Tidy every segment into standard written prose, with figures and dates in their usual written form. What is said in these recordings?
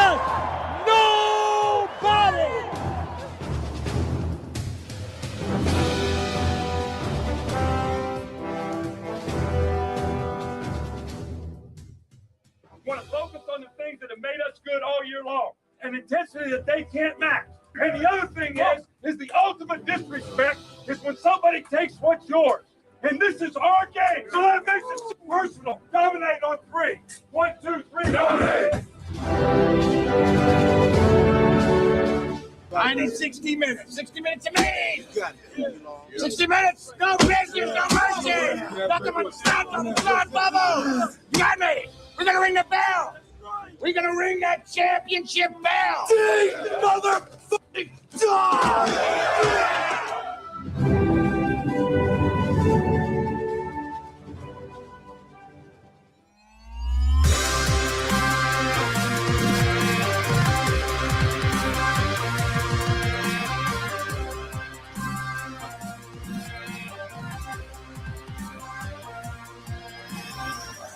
Nobody! We want to focus on the things that have made us good all year long, an intensity that they can't match. And the other thing is the ultimate disrespect is when somebody takes what's yours. And this is our game, so that makes it so personal. Dominate on 3. 1, 2, 3, dominate! I need 60 minutes. 60 minutes to me! 60 minutes! No business, no mercy! Nothing but stop, no blood bubbles! You got me! We're gonna ring the bell! We're gonna ring that championship bell! Motherfucking die!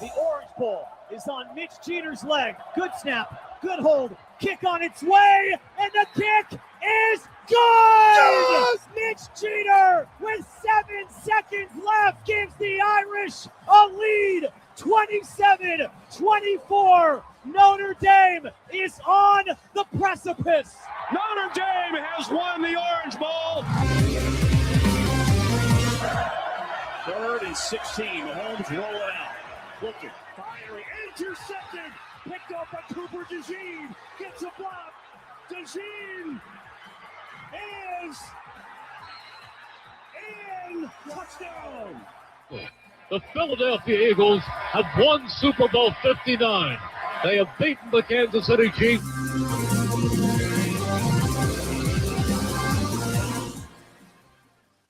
The orange ball is on Mitch Jeter's leg. Good snap, good hold, kick on its way, and the kick is good! Yes! Mitch Jeter, with 7 seconds left, gives the Irish a lead, 27-24. Notre Dame is on the precipice. Notre Dame has won the Orange Bowl! 3rd and 16, Mahomes rolling out. Looking, firing, intercepted, picked up by Cooper DeJean, gets a block. DeJean is in, touchdown. The Philadelphia Eagles have won Super Bowl 59. They have beaten the Kansas City Chiefs.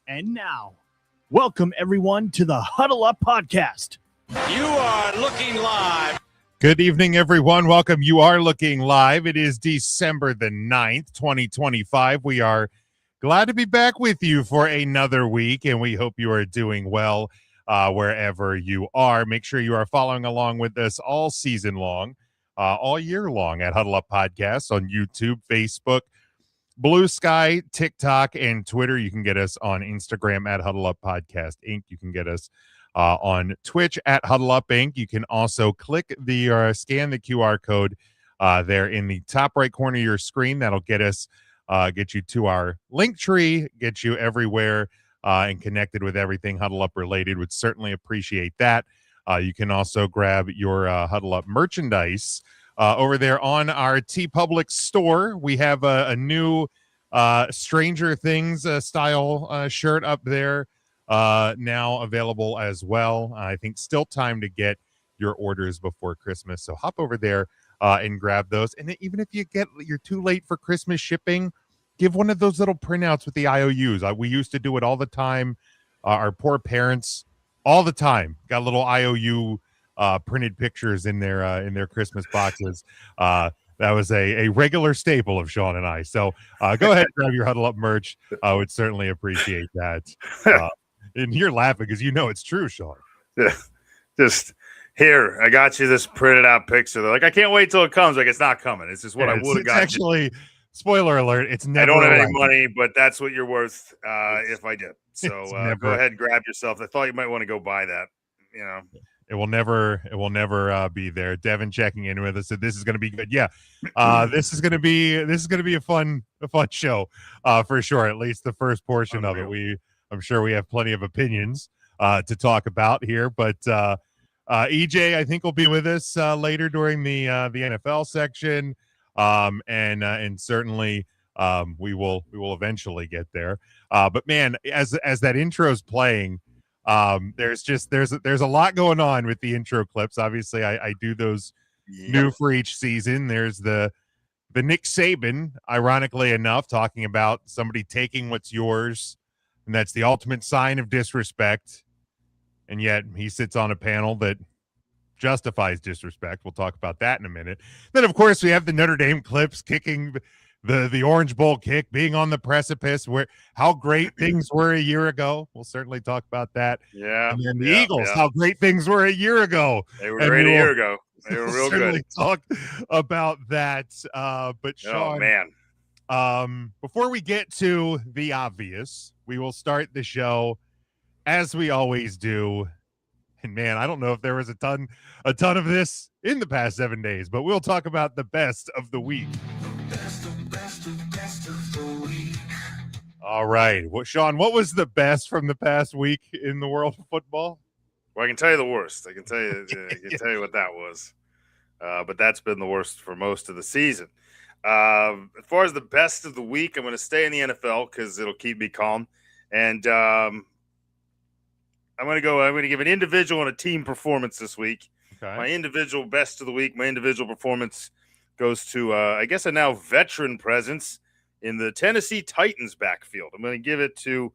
And now, welcome everyone to the Huddle Up Podcast. You are looking live. Good evening, everyone. Welcome. You are looking live. It is December the 9th, 2025. We are glad to be back with you for another week, and we hope you are doing well wherever you are. Make sure you are following along with us all season long, all year long at Huddle Up Podcasts on YouTube, Facebook, Blue Sky, TikTok, and Twitter. You can get us on Instagram at Huddle Up Podcast Inc. You can get us on Twitch at Huddle Up Inc. You can also click the scan the QR code there in the top right corner of your screen. That'll get us get you to our link tree, get you everywhere and connected with everything Huddle Up related. Would certainly appreciate that. You can also grab your Huddle Up merchandise over there on our TeePublic store. We have a new Stranger Things style shirt up there. Now available as well. I think still time to get your orders before Christmas. So hop over there and grab those. And even if you're too late for Christmas shipping, give one of those little printouts with the IOUs. We used to do it all the time. Our poor parents all the time got little IOU printed pictures in their Christmas boxes. That was a regular staple of Sean and I. So go ahead and grab your Huddle Up merch. I would certainly appreciate that. And you're laughing because you know it's true, Sean. Just here, I got you this printed out picture. They're like, I can't wait till it comes. Like, it's not coming. It's just what I would have got. Actually, spoiler alert, it's never. I don't have any money, but that's what you're worth if I did. So go ahead and grab yourself. I thought you might want to go buy that. You know, it will never be there. Devin checking in with us said this is going to be good. Yeah, this is going to be a fun show for sure. At least the first portion of it. I'm sure we have plenty of opinions to talk about here, but EJ, I think, will be with us later during the NFL section, and certainly we will eventually get there. But man, as that intro's playing, there's a lot going on with the intro clips. Obviously, I do those new for each season. There's the Nick Saban, ironically enough, talking about somebody taking what's yours. And that's the ultimate sign of disrespect. And yet he sits on a panel that justifies disrespect. We'll talk about that in a minute. Then, of course, we have the Notre Dame clips kicking the Orange Bowl kick, being on the precipice, where how great things were a year ago. We'll certainly talk about that. Yeah. And then the Eagles, how great things were a year ago. They were great a year ago. They were real certainly good. Talk about that. But Oh, Sean, man. before we get to the obvious, we will start the show as we always do. And man, I don't know if there was a ton of this in the past 7 days, but we'll talk about the best of the week. All right. Well, Sean, what was the best from the past week in the world of football? Well, I can tell you the worst. I can tell you tell you what that was. But that's been the worst for most of the season. As far as the best of the week, I'm going to stay in the NFL because it'll keep me calm. And I'm going to give an individual and a team performance this week. Okay. My individual best of the week, my individual performance goes to, I guess, a now veteran presence in the Tennessee Titans backfield. I'm going to give it to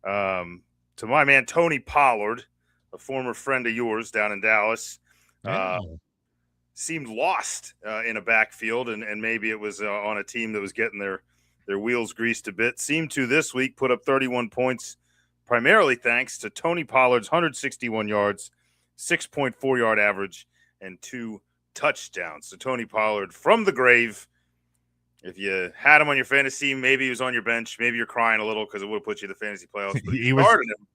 my man, Tony Pollard, a former friend of yours down in Dallas. Seemed lost in a backfield, and maybe it was on a team that was getting their wheels greased a bit. Seemed to this week put up 31 points, primarily thanks to Tony Pollard's 161 yards, 6.4 yard average, and 2 touchdowns. So Tony Pollard from the grave. If you had him on your fantasy, maybe he was on your bench. Maybe you're crying a little because it would have put you in the fantasy playoffs. But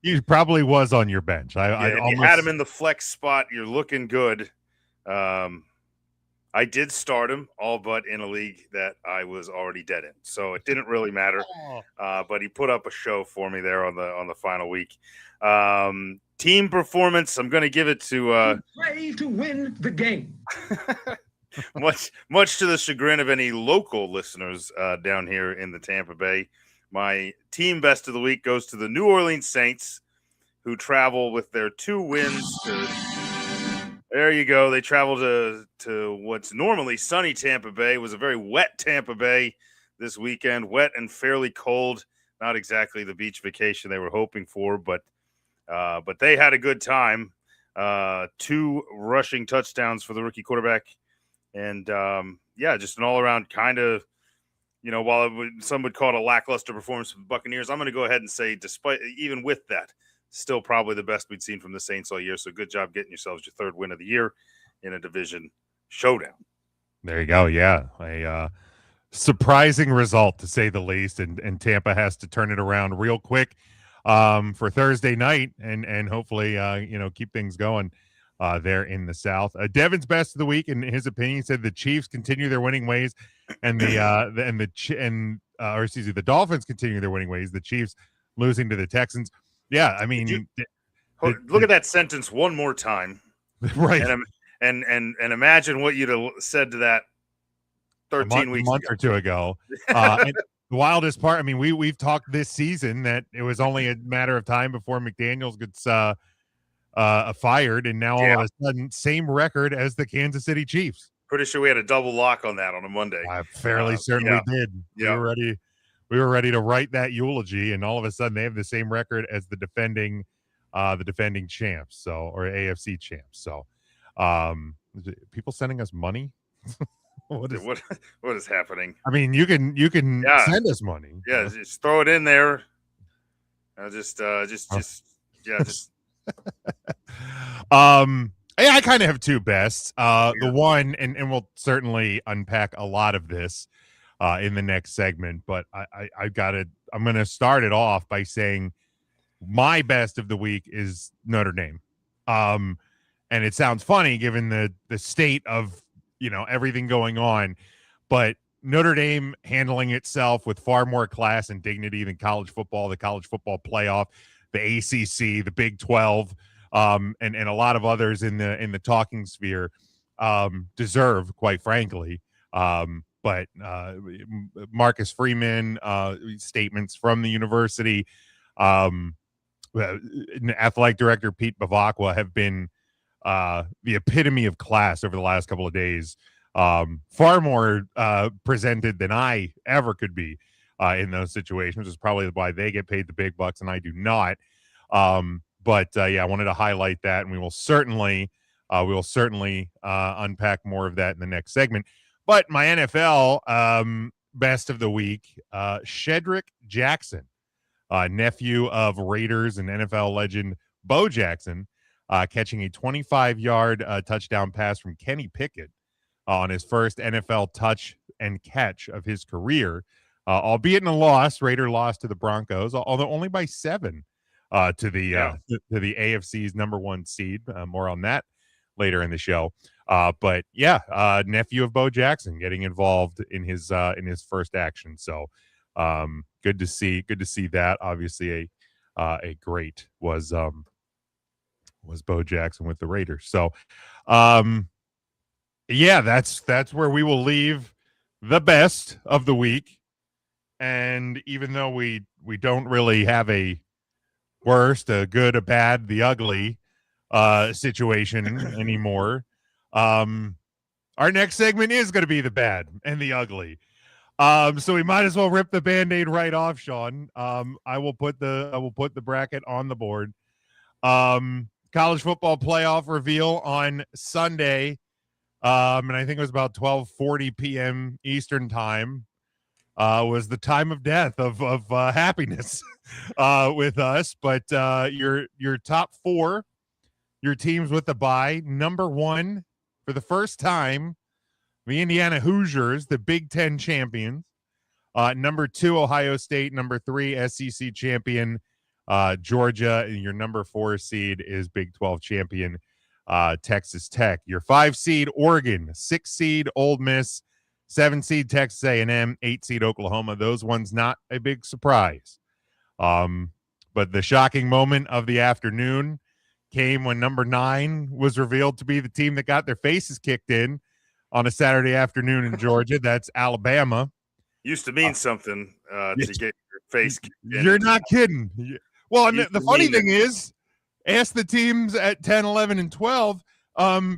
he probably was on your bench. If you had him in the flex spot, you're looking good. I did start him, all but in a league that I was already dead in, so it didn't really matter. But he put up a show for me there on the final week. Team performance, I'm going to give it to play to win the game. much to the chagrin of any local listeners down here in the Tampa Bay. My team best of the week goes to the New Orleans Saints, who travel with their 2 wins to. There you go. They traveled to what's normally sunny Tampa Bay. It was a very wet Tampa Bay this weekend. Wet and fairly cold. Not exactly the beach vacation they were hoping for, but they had a good time. 2 rushing touchdowns for the rookie quarterback. And, just an all-around kind of, while some would call it a lackluster performance from the Buccaneers, I'm going to go ahead and say, even with that, still probably the best we'd seen from the Saints all year. So good job getting yourselves your 3rd win of the year in a division showdown. There you go. Yeah. A surprising result, to say the least. And Tampa has to turn it around real quick for Thursday night and hopefully, keep things going there in the South. Devin's best of the week, in his opinion, said the Chiefs continue their winning ways and the Dolphins continue their winning ways. The Chiefs losing to the Texans. Yeah, I mean, look at that sentence one more time, right? And imagine what you'd have said to that 13 weeks, a month or 2 ago. And the wildest part, I mean, we've talked this season that it was only a matter of time before McDaniels gets fired, and now all of a sudden, same record as the Kansas City Chiefs. Pretty sure we had a double lock on that on a Monday. I fairly certainly did. Yeah. We were ready to write that eulogy, and all of a sudden they have the same record as the defending champs, or AFC champs. So, people sending us money. What is happening? I mean, you can send us money. Yeah, just throw it in there. I kind of have 2 bests. The one, and we'll certainly unpack a lot of this in the next segment, but I'm going to start it off by saying my best of the week is Notre Dame. And it sounds funny given the state of, everything going on, but Notre Dame handling itself with far more class and dignity than college football, the college football playoff, the ACC, the Big 12, and a lot of others in the talking sphere deserve, quite frankly. But Marcus Freeman statements from the university, athletic director Pete Bavacqua have been the epitome of class over the last couple of days. Far more presented than I ever could be in those situations. Is probably why they get paid the big bucks and I do not. But I wanted to highlight that, and we will certainly unpack more of that in the next segment. But my NFL best of the week, Shedrick Jackson, nephew of Raiders and NFL legend Bo Jackson, catching a 25-yard touchdown pass from Kenny Pickett on his first NFL touch and catch of his career, albeit in a loss. Raider lost to the Broncos, although only by 7 to the AFC's number 1 seed. More on that later in the show. But yeah, nephew of Bo Jackson getting involved in his first action. So good to see that. Obviously a great was Bo Jackson with the Raiders. So yeah, that's where we will leave the best of the week. And even though we don't really have a worst, a good, a bad, the ugly situation anymore, our next segment is going to be the bad and the ugly. So we might as well rip the Band-Aid right off, Sean. I will put the bracket on the board. College football playoff reveal on Sunday. And I think it was about 12:40 p.m. Eastern time. Was the time of death of happiness with us. But your top 4, your teams with the bye. Number 1, for the first time, the Indiana Hoosiers, the Big Ten champions. Number 2, Ohio State. Number 3, SEC champion, Georgia. And your number 4 seed is Big 12 champion, Texas Tech. Your 5 seed, Oregon. 6 seed, Ole Miss. 7 seed, Texas A&M. 8 seed, Oklahoma. Those ones not a big surprise. But the shocking moment of the afternoon came when number 9 was revealed to be the team that got their faces kicked in on a Saturday afternoon in Georgia. That's Alabama. Used to mean something to get your face kicked in. You're not kidding. Well, and the funny thing is, ask the teams at 10, 11, and 12,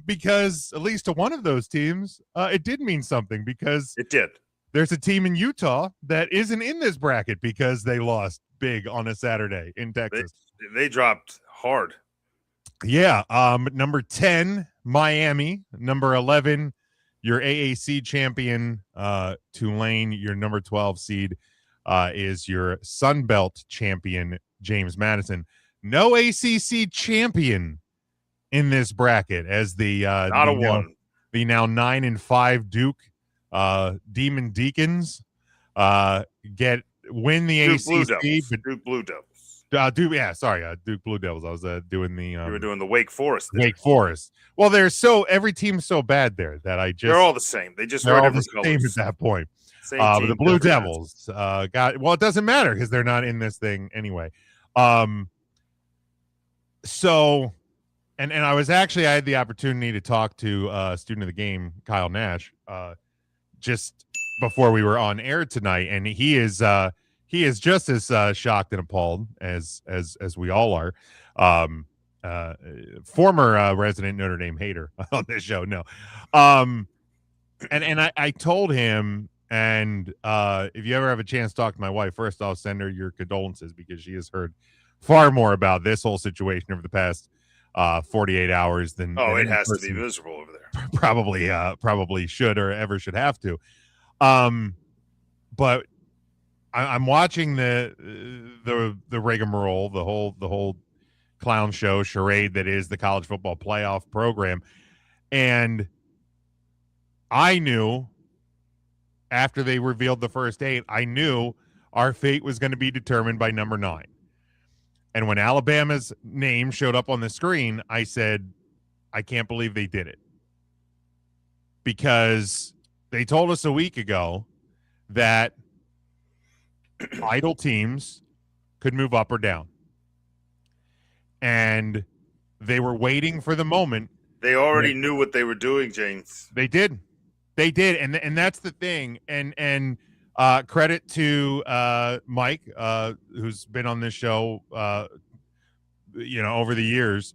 because at least to one of those teams, it did mean something, because it did. There's a team in Utah that isn't in this bracket because they lost big on a Saturday in Texas. They dropped hard. Yeah. Number 10, Miami. Number 11, your AAC champion, Tulane. Your number 12 seed is your Sun Belt champion, James Madison. No ACC champion in this bracket, as the now 9-5 Duke Demon Deacons win the Duke ACC. Blue Devils. Duke Blue Devils. Duke Blue Devils. I was doing the. You were doing the Wake Forest. Wake Forest. Well, every team's so bad there that they're all the same. They're all the same at that point. Same the Blue Devils it doesn't matter because they're not in this thing anyway. So, and I had the opportunity to talk to student of the game, Kyle Nash, just before we were on air tonight, and he is just as shocked and appalled as we all are. Former resident Notre Dame hater on this show. No. And I told him, and if you ever have a chance to talk to my wife, first I'll send her your condolences, because she has heard far more about this whole situation over the past 48 hours than it has to be miserable over there. Probably should or ever should have to. But I'm watching the rigmarole, the whole clown show charade that is the college football playoff program, and I knew after they revealed the first 8, I knew our fate was going to be determined by number 9. And when Alabama's name showed up on the screen, I said, I can't believe they did it, because they told us a week ago that idle teams could move up or down. And they were waiting for the moment. They already knew what they were doing, James. They did. And that's the thing. And credit to Mike, who's been on this show, over the years.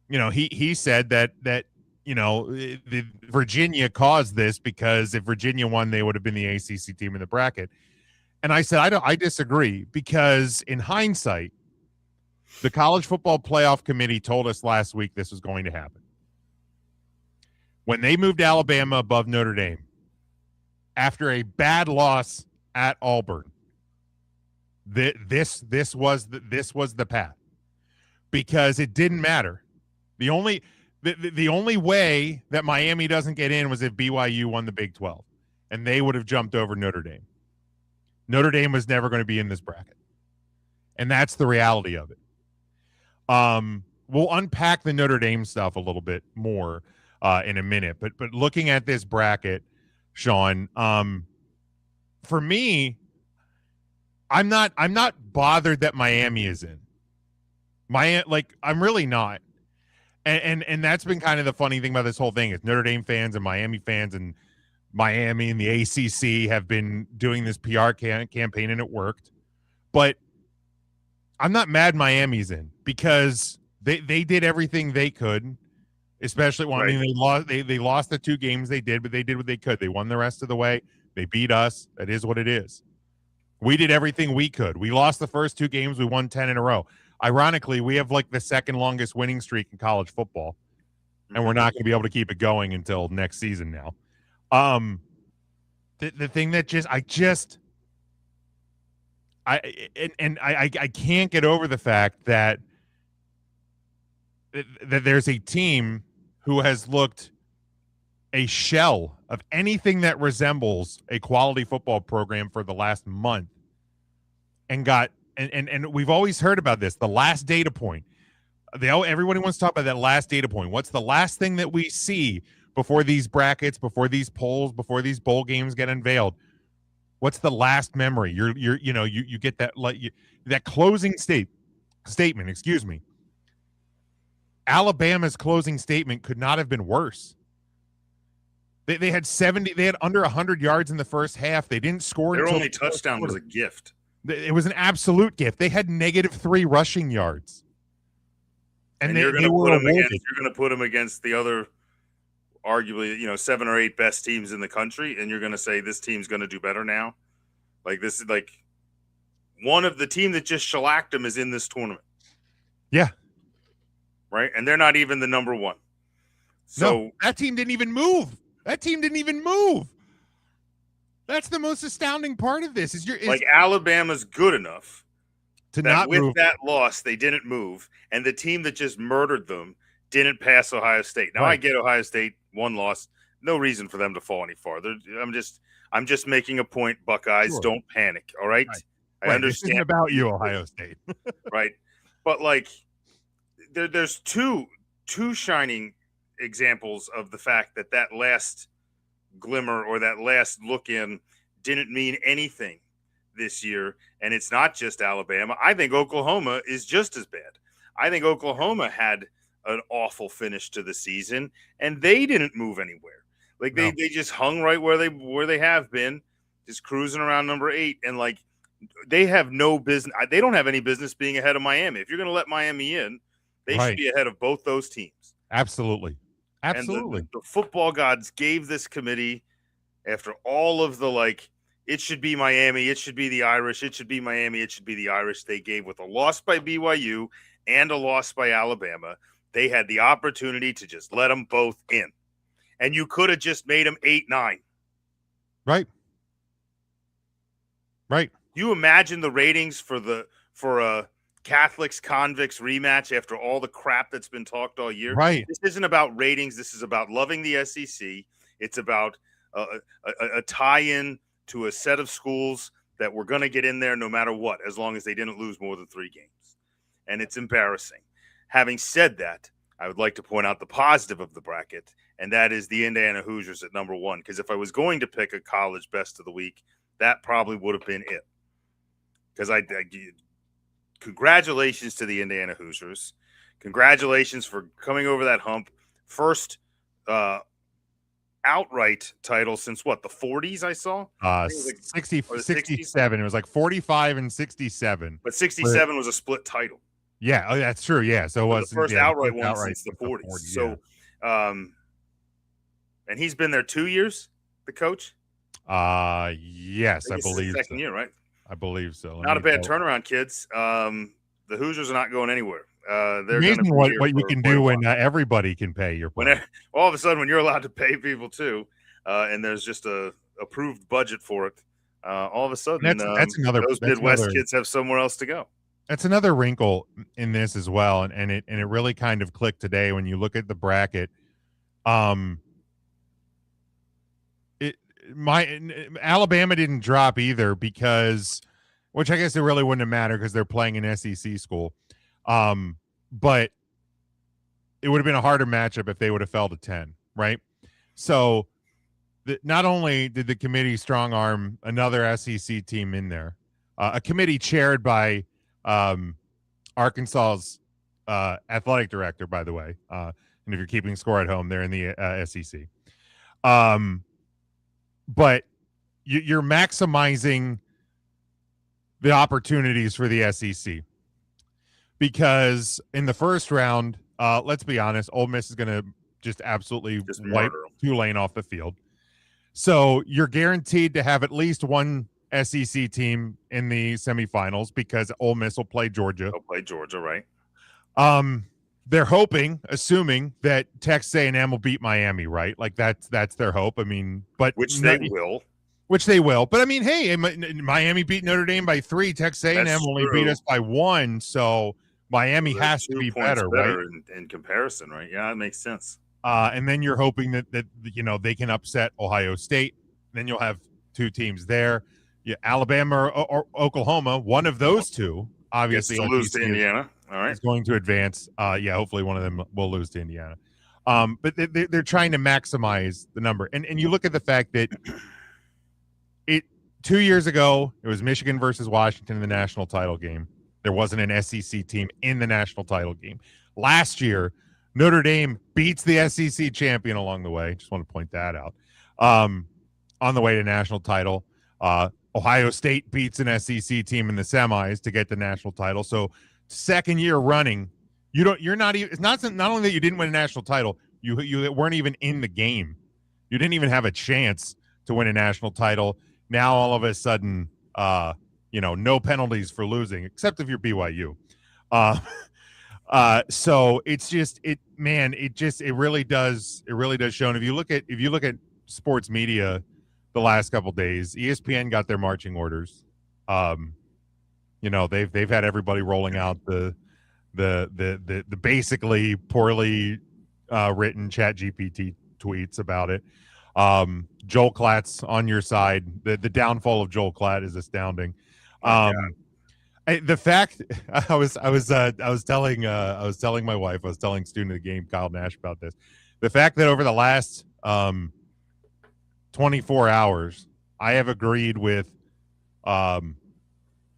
He said that the Virginia caused this, because if Virginia won, they would have been the ACC team in the bracket. And I said, I disagree, because in hindsight, the College Football Playoff Committee told us last week this was going to happen. When they moved Alabama above Notre Dame after a bad loss at Auburn, this was the path, because it didn't matter. The only way that Miami doesn't get in was if BYU won the Big 12, and they would have jumped over Notre Dame. Notre Dame was never going to be in this bracket, and that's the reality of it. We'll unpack the Notre Dame stuff a little bit more in a minute, but looking at this bracket, Sean, for me, I'm not bothered that Miami is in. I'm really not. And that's been kind of the funny thing about this whole thing is Notre Dame fans and Miami and the ACC have been doing this PR campaign, and it worked. But I'm not mad Miami's in because they did everything they could, especially when Right. they lost the 2 games they did, but they did what they could. They won the rest of the way. They beat us. That is what it is. We did everything we could. We lost the first 2 games. We won 10 in a row. Ironically, we have like the second longest winning streak in college football, and we're not going to be able to keep it going until next season now. The thing that I can't get over the fact that there's a team who has looked a shell of anything that resembles a quality football program for the last month, and we've always heard about this, the last data point. Everybody wants to talk about that last data point. What's the last thing that we see before these brackets, before these polls, before these bowl games get unveiled? What's the last memory? You get that that closing statement, excuse me. Alabama's closing statement could not have been worse. They had under 100 yards in the first half. They didn't score. Their only touchdown was a gift. It was an absolute gift. They had -3 rushing yards. And you're going to put them against the other, arguably, 7 or 8 best teams in the country, and you're going to say this team's going to do better now. Like, this is like one of the team that just shellacked them is in this tournament. Yeah. Right? And they're not even the number 1. So no, that team didn't even move. That's the most astounding part of this. Alabama's good enough to not with move. That loss, they didn't move, and the team that just murdered them didn't pass Ohio State. Now, I get Ohio State, 1 loss, no reason for them to fall any farther. I'm just making a point, Buckeyes. Sure. Don't panic, all right? I understand. This isn't about you, Ohio State. Right. But, there's two shining examples of the fact that last glimmer or that last look in didn't mean anything this year, and it's not just Alabama. I think Oklahoma is just as bad. I think Oklahoma had an awful finish to the season, and they didn't move anywhere. They just hung right where they have been, just cruising around number 8, and they have no business. They don't have any business being ahead of Miami. If you're going to let Miami in, they should be ahead of both those teams. Absolutely. And the football gods gave this committee, after all of the it should be Miami, it should be the Irish, it should be Miami, it should be the Irish. They gave with a loss by BYU and a loss by Alabama. They had the opportunity to just let them both in. And you could have just made them 8-9. Right. You imagine the ratings for a Catholics convicts rematch after all the crap that's been talked all year. Right. This isn't about ratings. This is about loving the SEC. It's about a tie-in to a set of schools that were going to get in there no matter what, as long as they didn't lose more than 3 games. And it's embarrassing. Having said that, I would like to point out the positive of the bracket, and that is the Indiana Hoosiers at number 1. Because if I was going to pick a college best of the week, that probably would have been it. Because congratulations to the Indiana Hoosiers. Congratulations for coming over that hump. First outright title since the 40s I saw? 67. It was 45 and 67. But 67 was a split title. Yeah, that's true. Yeah, so it was the first outright one since the 40s. So, and he's been there 2 years, the coach? Yes, I believe so. Second year, right? I believe so. Not a bad turnaround, kids. The Hoosiers are not going anywhere. They're amazing what you can do when everybody can pay your player. All of a sudden, when you're allowed to pay people too, and there's just a approved budget for it, all of a sudden, that's another. Those Midwest kids have somewhere else to go. That's another wrinkle in this as well, and it really kind of clicked today when you look at the bracket. Alabama didn't drop either because, which I guess it really wouldn't have mattered because they're playing an SEC school. But it would have been a harder matchup if they would have fell to 10, right? So not only did the committee strong arm another SEC team in there, a committee chaired by Arkansas's athletic director, by the way, and if you're keeping score at home, they're in the SEC. But you're maximizing the opportunities for the SEC because in the first round, let's be honest, Ole Miss is going to just absolutely wipe Tulane off the field. So you're guaranteed to have at least one SEC team in the semifinals because Ole Miss will play Georgia. They'll play Georgia, right? They're hoping, assuming that Texas A&M will beat Miami, right? Like that's their hope. I mean, but which they will. But I mean, hey, Miami beat Notre Dame by 3. Texas A&M only beat us by 1. So Miami has to be better, right? In comparison, right? Yeah, that makes sense. And then you're hoping that they can upset Ohio State. Then you'll have 2 teams there. Yeah, Alabama or Oklahoma, one of those two, obviously, lose to Indiana. All right, is going to advance. Hopefully one of them will lose to Indiana. But they're trying to maximize the number. And you look at the fact that 2 years ago it was Michigan versus Washington in the national title game. There wasn't an SEC team in the national title game. Last year, Notre Dame beats the SEC champion along the way. Just want to point that out. On the way to national title, Ohio State beats an SEC team in the semis to get the national title. So second year running, you're not even. It's not only that you didn't win a national title, you weren't even in the game. You didn't even have a chance to win a national title. Now all of a sudden, no penalties for losing, except if you're BYU. So it's just it really does show. And if you look at sports media the last couple of days, ESPN got their marching orders. They've had everybody rolling out the basically poorly written ChatGPT tweets about it. Joel Klatt's on your side. The downfall of Joel Klatt is astounding. The fact I was telling my wife, I was telling student of the game Kyle Nash about this. The fact that over the last 24 hours, I have agreed with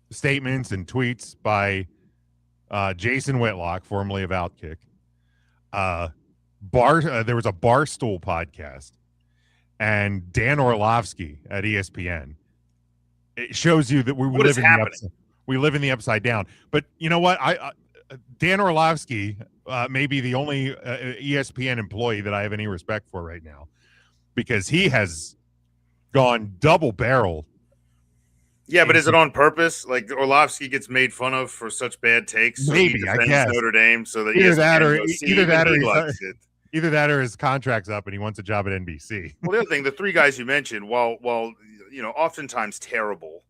statements and tweets by Jason Whitlock, formerly of Outkick. There was a Barstool podcast, and Dan Orlovsky at ESPN. It shows you that we live in the upside down. But you know what? Dan Orlovsky may be the only ESPN employee that I have any respect for right now, because he has gone double barrel. Yeah, but is it on purpose? Like Orlovsky gets made fun of for such bad takes. So maybe, I guess. Notre Dame, so that either that or his contract's up and he wants a job at NBC. Well, the other thing, the 3 guys you mentioned, while oftentimes terrible,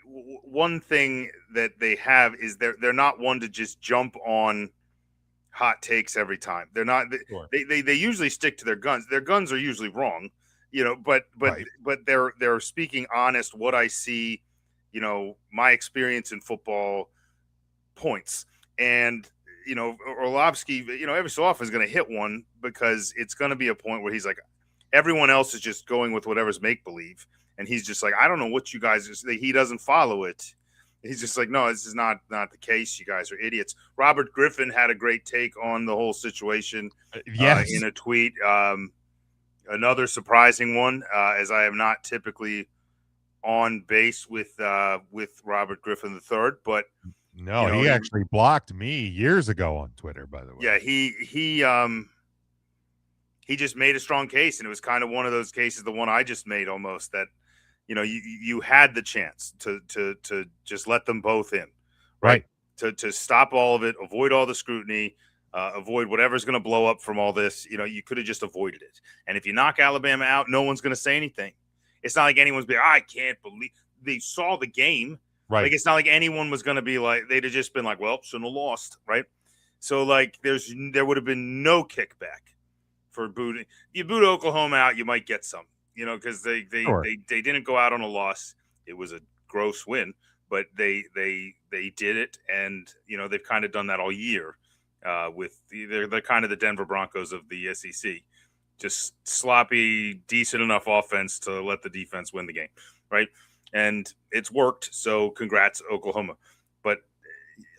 one thing that they have is they're not one to just jump on hot takes every time. They're not. Sure. They usually stick to their guns. Their guns are usually wrong, but right. they're speaking honest. What I see, my experience in football points, and Orlovsky, every so often is going to hit one because it's going to be a point where he's like, everyone else is just going with whatever's make believe. And he's just like, I don't know what you guys are saying. He doesn't follow it. He's just like, no, this is not the case. You guys are idiots. Robert Griffin had a great take on the whole situation in a tweet. Another surprising one, as I am not typically on base with Robert Griffin III, but no, he actually blocked me years ago on Twitter, by the way. Yeah, he just made a strong case, and it was kind of one of those cases, the one I just made almost, that you had the chance to just let them both in, right? To stop all of it, avoid all the scrutiny, avoid whatever's going to blow up from all this. You could have just avoided it. And if you knock Alabama out, no one's going to say anything. It's not like anyone's being, I can't believe they saw the game. Right. Like, it's not like anyone was going to be like, they'd have just been like, well, shouldn't have lost, right? So, like, there would have been no kickback for booting. You boot Oklahoma out, you might get some, because they didn't go out on a loss. It was a gross win, but they did it, and they've kind of done that all year. They're kind of the Denver Broncos of the SEC, just sloppy, decent enough offense to let the defense win the game, right? And it's worked. So congrats, Oklahoma. But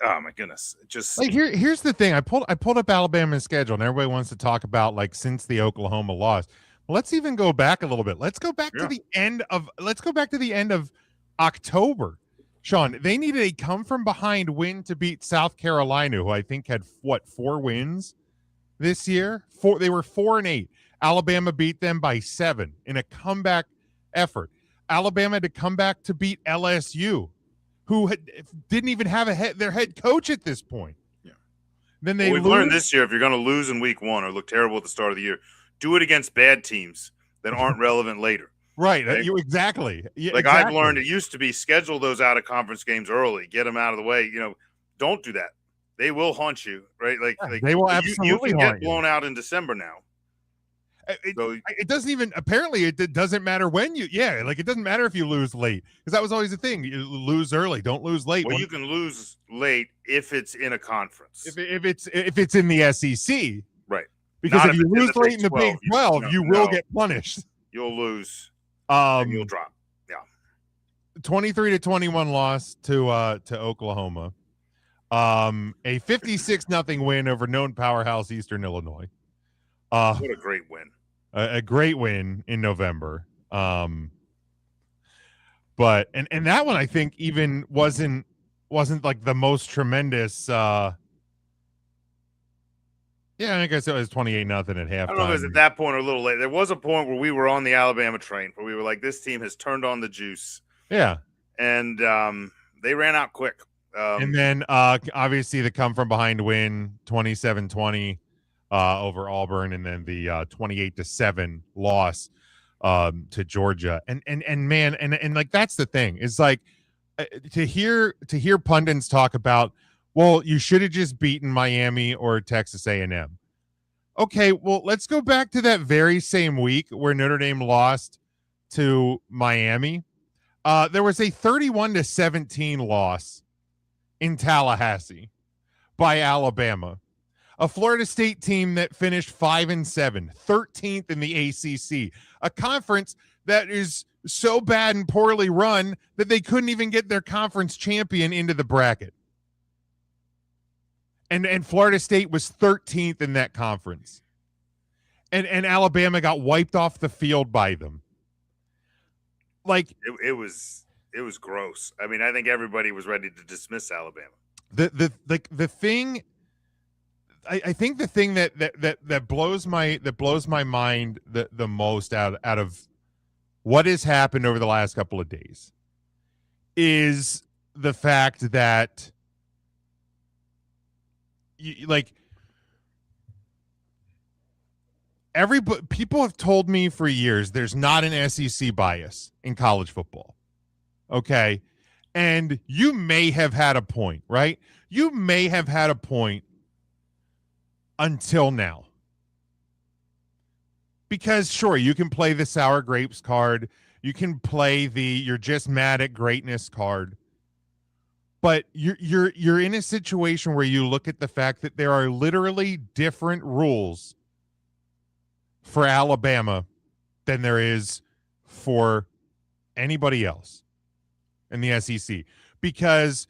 oh my goodness, just like here's the thing. I pulled up Alabama's schedule, and everybody wants to talk about like since the Oklahoma loss. Well, let's even go back a little bit. Let's go back to the end of October. Sean, they needed a come from behind win to beat South Carolina, who I think had 4 wins this year. They were 4-8. Alabama beat them by 7 in a comeback effort. Alabama had to come back to beat LSU, who didn't even have their head coach at this point. Yeah. Then we've learned this year, if you're going to lose in week 1 or look terrible at the start of the year, do it against bad teams that aren't relevant later. Right. Exactly. Yeah, like exactly. I've learned it used to be schedule those out of conference games early, get them out of the way. Don't do that. They will haunt you, right? Like they will absolutely you can get blown out in December now. It doesn't even, apparently it doesn't matter when it doesn't matter if you lose late, because that was always the thing. You lose early, don't lose late. Well, you can lose late if it's in a conference. If it's in the SEC. Right. Because if you lose late in the Big 12, you will get punished. You'll lose. And you'll drop. Yeah. 23-21 loss to Oklahoma. A 56-0 win over known powerhouse Eastern Illinois. What a great win. A great win in November. But that one I think even wasn't like the most tremendous I guess it was 28-0 at halftime. I don't know if it was at that point or a little late. There was a point where we were on the Alabama train where we were like, this team has turned on the juice. Yeah. And they ran out quick. And then obviously the come from behind win 27-20 over Auburn, and then the 28-7 loss to Georgia. And man, and like that's the thing. It's like to hear pundits talk about, well, you should have just beaten Miami or Texas A&M. Okay, well, let's go back to that very same week where Notre Dame lost to Miami. There was a 31-17 loss in Tallahassee by Alabama, a Florida State team that finished 5-7, 13th in the ACC, a conference that is so bad and poorly run that they couldn't even get their conference champion into the bracket. And Florida State was 13th in that conference. And Alabama got wiped off the field by them. Like it was gross. I mean, I think everybody was ready to dismiss Alabama. The thing, I think the thing that blows my mind the most out of what has happened over the last couple of days is the fact that people have told me for years there's not an SEC bias in college football. Okay. And you may have had a point, right? You may have had a point until now. Because sure, you can play the sour grapes card. You can play the you're just mad at greatness card. But you're in a situation where you look at the fact that there are literally different rules for Alabama than there is for anybody else in the SEC, because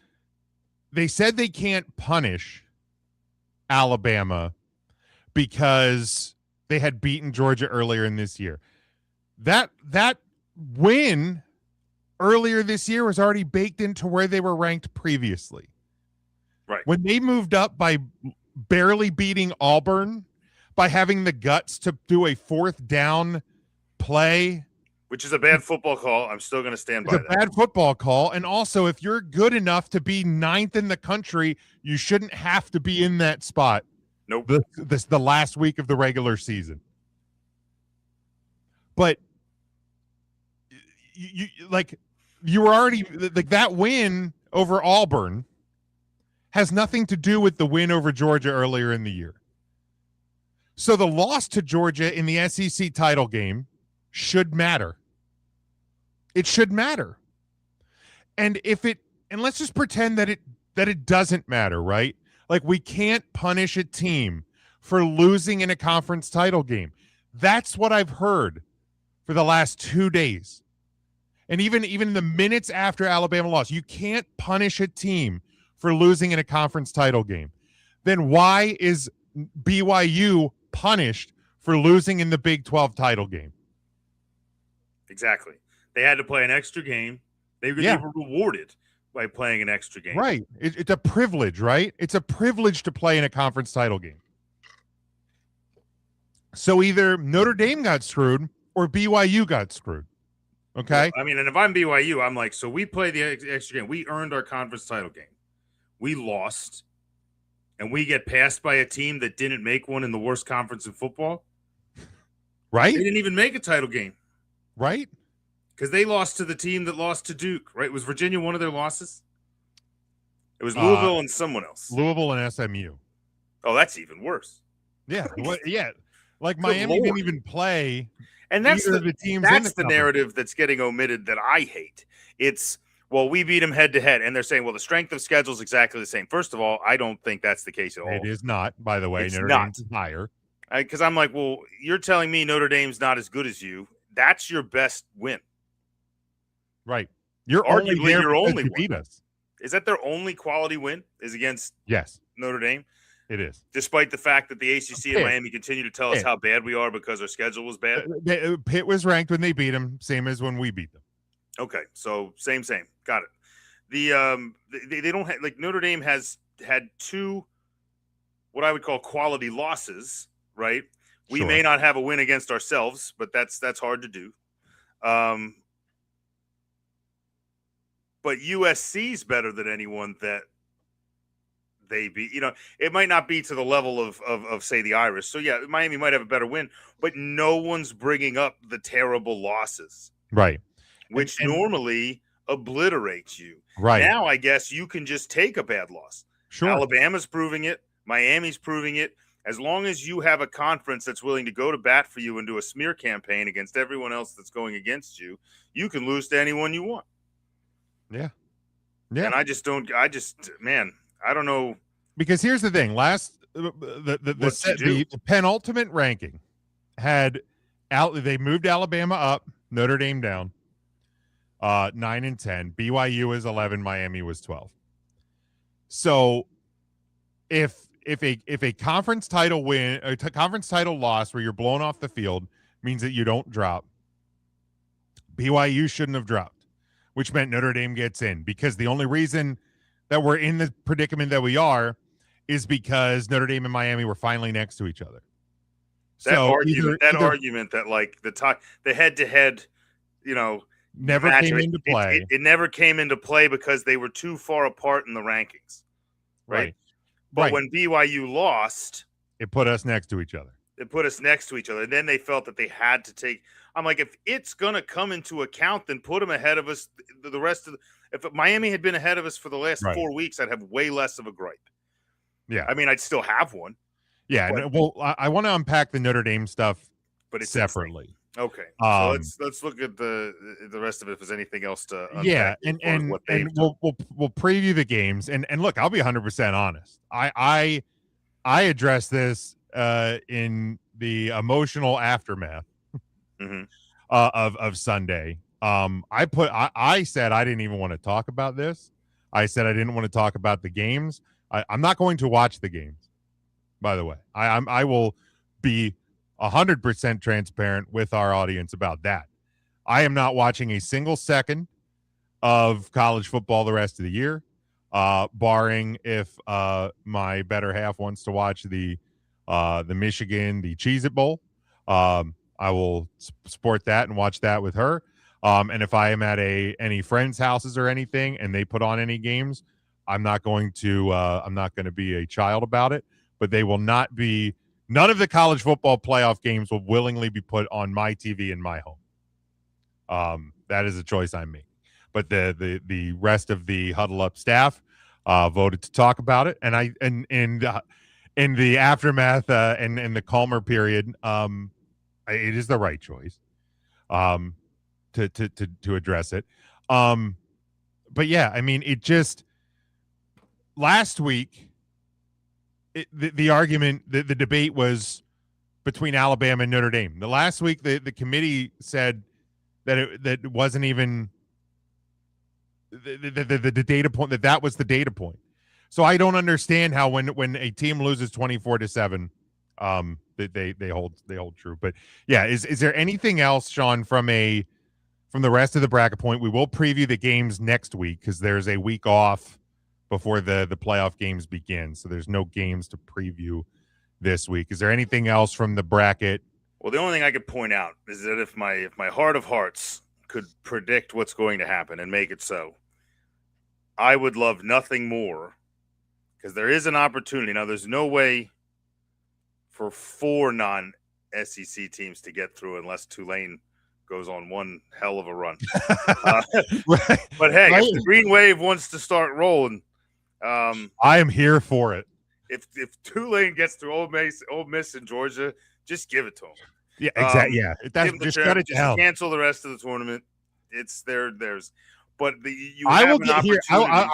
they said they can't punish Alabama because they had beaten Georgia earlier in this year. That win earlier this year was already baked into where they were ranked previously. Right. When they moved up by barely beating Auburn, by having the guts to do a 4th down play, which is a bad football call. I'm still going to stand by that. It's a bad football call. And also, if you're good enough to be 9th in the country, you shouldn't have to be in that spot. Nope. The last week of the regular season. But you like you were already like that win over Auburn has nothing to do with the win over Georgia earlier in the year. So the loss to Georgia in the SEC title game should matter. It should matter. And let's just pretend that it doesn't matter, right? Like, we can't punish a team for losing in a conference title game. That's what I've heard for the last 2 days. And even the minutes after Alabama lost, you can't punish a team for losing in a conference title game. Then why is BYU punished for losing in the Big 12 title game? Exactly. They had to play an extra game. They were rewarded by playing an extra game. Right. It's a privilege, right? It's a privilege to play in a conference title game. So either Notre Dame got screwed or BYU got screwed. Okay? Well, I mean, and if I'm BYU, I'm like, so we played the extra game. We earned our conference title game. We lost, and we get passed by a team that didn't make one in the worst conference in football. Right? They didn't even make a title game. Right? Because they lost to the team that lost to Duke, right? Was Virginia one of their losses? It was Louisville and someone else. Louisville and SMU. Oh, that's even worse. Yeah. Yeah. Like Miami didn't even play. And that's the teams. That's the narrative that's getting omitted that I hate. It's, well, we beat them head to head, and they're saying, well, the strength of schedule is exactly the same. First of all, I don't think that's the case at all. It is not, by the way. It's Notre not. Dame's higher. Because I'm like, well, you're telling me Notre Dame's not as good as you. That's your best win. Right. You're arguably your only you one. beat us. Is that their only quality win? Is against Notre Dame? It is. Despite the fact that the ACC and Miami continue to tell us how bad we are because our schedule was bad? Pitt was ranked when they beat them, same as when we beat them. Okay, so same. Got it. They don't have, like, Notre Dame has had two what I would call quality losses, right? We may not have a win against ourselves, but that's hard to do. But USC's better than anyone that they beat. You know, it might not be to the level of say the Irish. So yeah, Miami might have a better win, but no one's bringing up the terrible losses, right? Which normally obliterates you. Right now, I guess you can just take a bad loss. Sure, Alabama's proving it. Miami's proving it. As long as you have a conference that's willing to go to bat for you and do a smear campaign against everyone else that's going against you, you can lose to anyone you want. Yeah. And I don't know. Because here's the thing. The penultimate ranking they moved Alabama up, Notre Dame down, 9 and 10. BYU was 11, Miami was 12. So if a conference title win, a conference title loss where you're blown off the field means that you don't drop, BYU shouldn't have dropped, which meant Notre Dame gets in, because the only reason that we're in the predicament that we are is because Notre Dame and Miami were finally next to each other. That argument that, like, the head-to-head, never came into play. It never came into play because they were too far apart in the rankings, right? But when BYU lost, it put us next to each other. And then they felt that they had to take. I'm like, if it's gonna come into account, then put them ahead of us. The rest of if Miami had been ahead of us for the last 4 weeks, I'd have way less of a gripe. Yeah, I mean, I'd still have one. Yeah, well, I want to unpack the Notre Dame stuff, but it's separately. Insane. Okay, so let's look at the rest of it. If there's anything else to unpack, and we'll preview the games. And look, I'll be 100% honest. I addressed this in the emotional aftermath of Sunday. I said I didn't even want to talk about this. I said I didn't want to talk about the games. I'm not going to watch the games, by the way. I will be 100% transparent with our audience about that. I am not watching a single second of college football the rest of the year, barring if my better half wants to watch the Michigan, the Cheez-It Bowl. I will support that and watch that with her. And if I am at any friends' houses or anything and they put on any games, I'm not going to be a child about it, but they will not be. None of the college football playoff games will willingly be put on my TV in my home. That is a choice I make. but the rest of the Huddle Up staff voted to talk about it, and in the aftermath and the calmer period, it is the right choice to address it. But yeah, I mean, it just last week the argument, the debate was between Alabama and Notre Dame. The last week the committee said that it wasn't even the data point, that was the data point. So I don't understand how when a team loses 24-7, they hold true. But yeah, is there anything else, Sean, from the rest of the bracket point? We will preview the games next week because there's a week off before the playoff games begin. So there's no games to preview this week. Is there anything else from the bracket? Well, the only thing I could point out is that if my heart of hearts could predict what's going to happen and make it so, I would love nothing more, because there is an opportunity. Now, there's no way for 4 non-SEC teams to get through unless Tulane goes on one hell of a run. But hey, if the Green Wave wants to start rolling, I am here for it. If Tulane gets through Ole Miss and Georgia, just give it to them. Yeah, exactly. That's just cut it down. Cancel the rest of the tournament. It's theirs. But I'll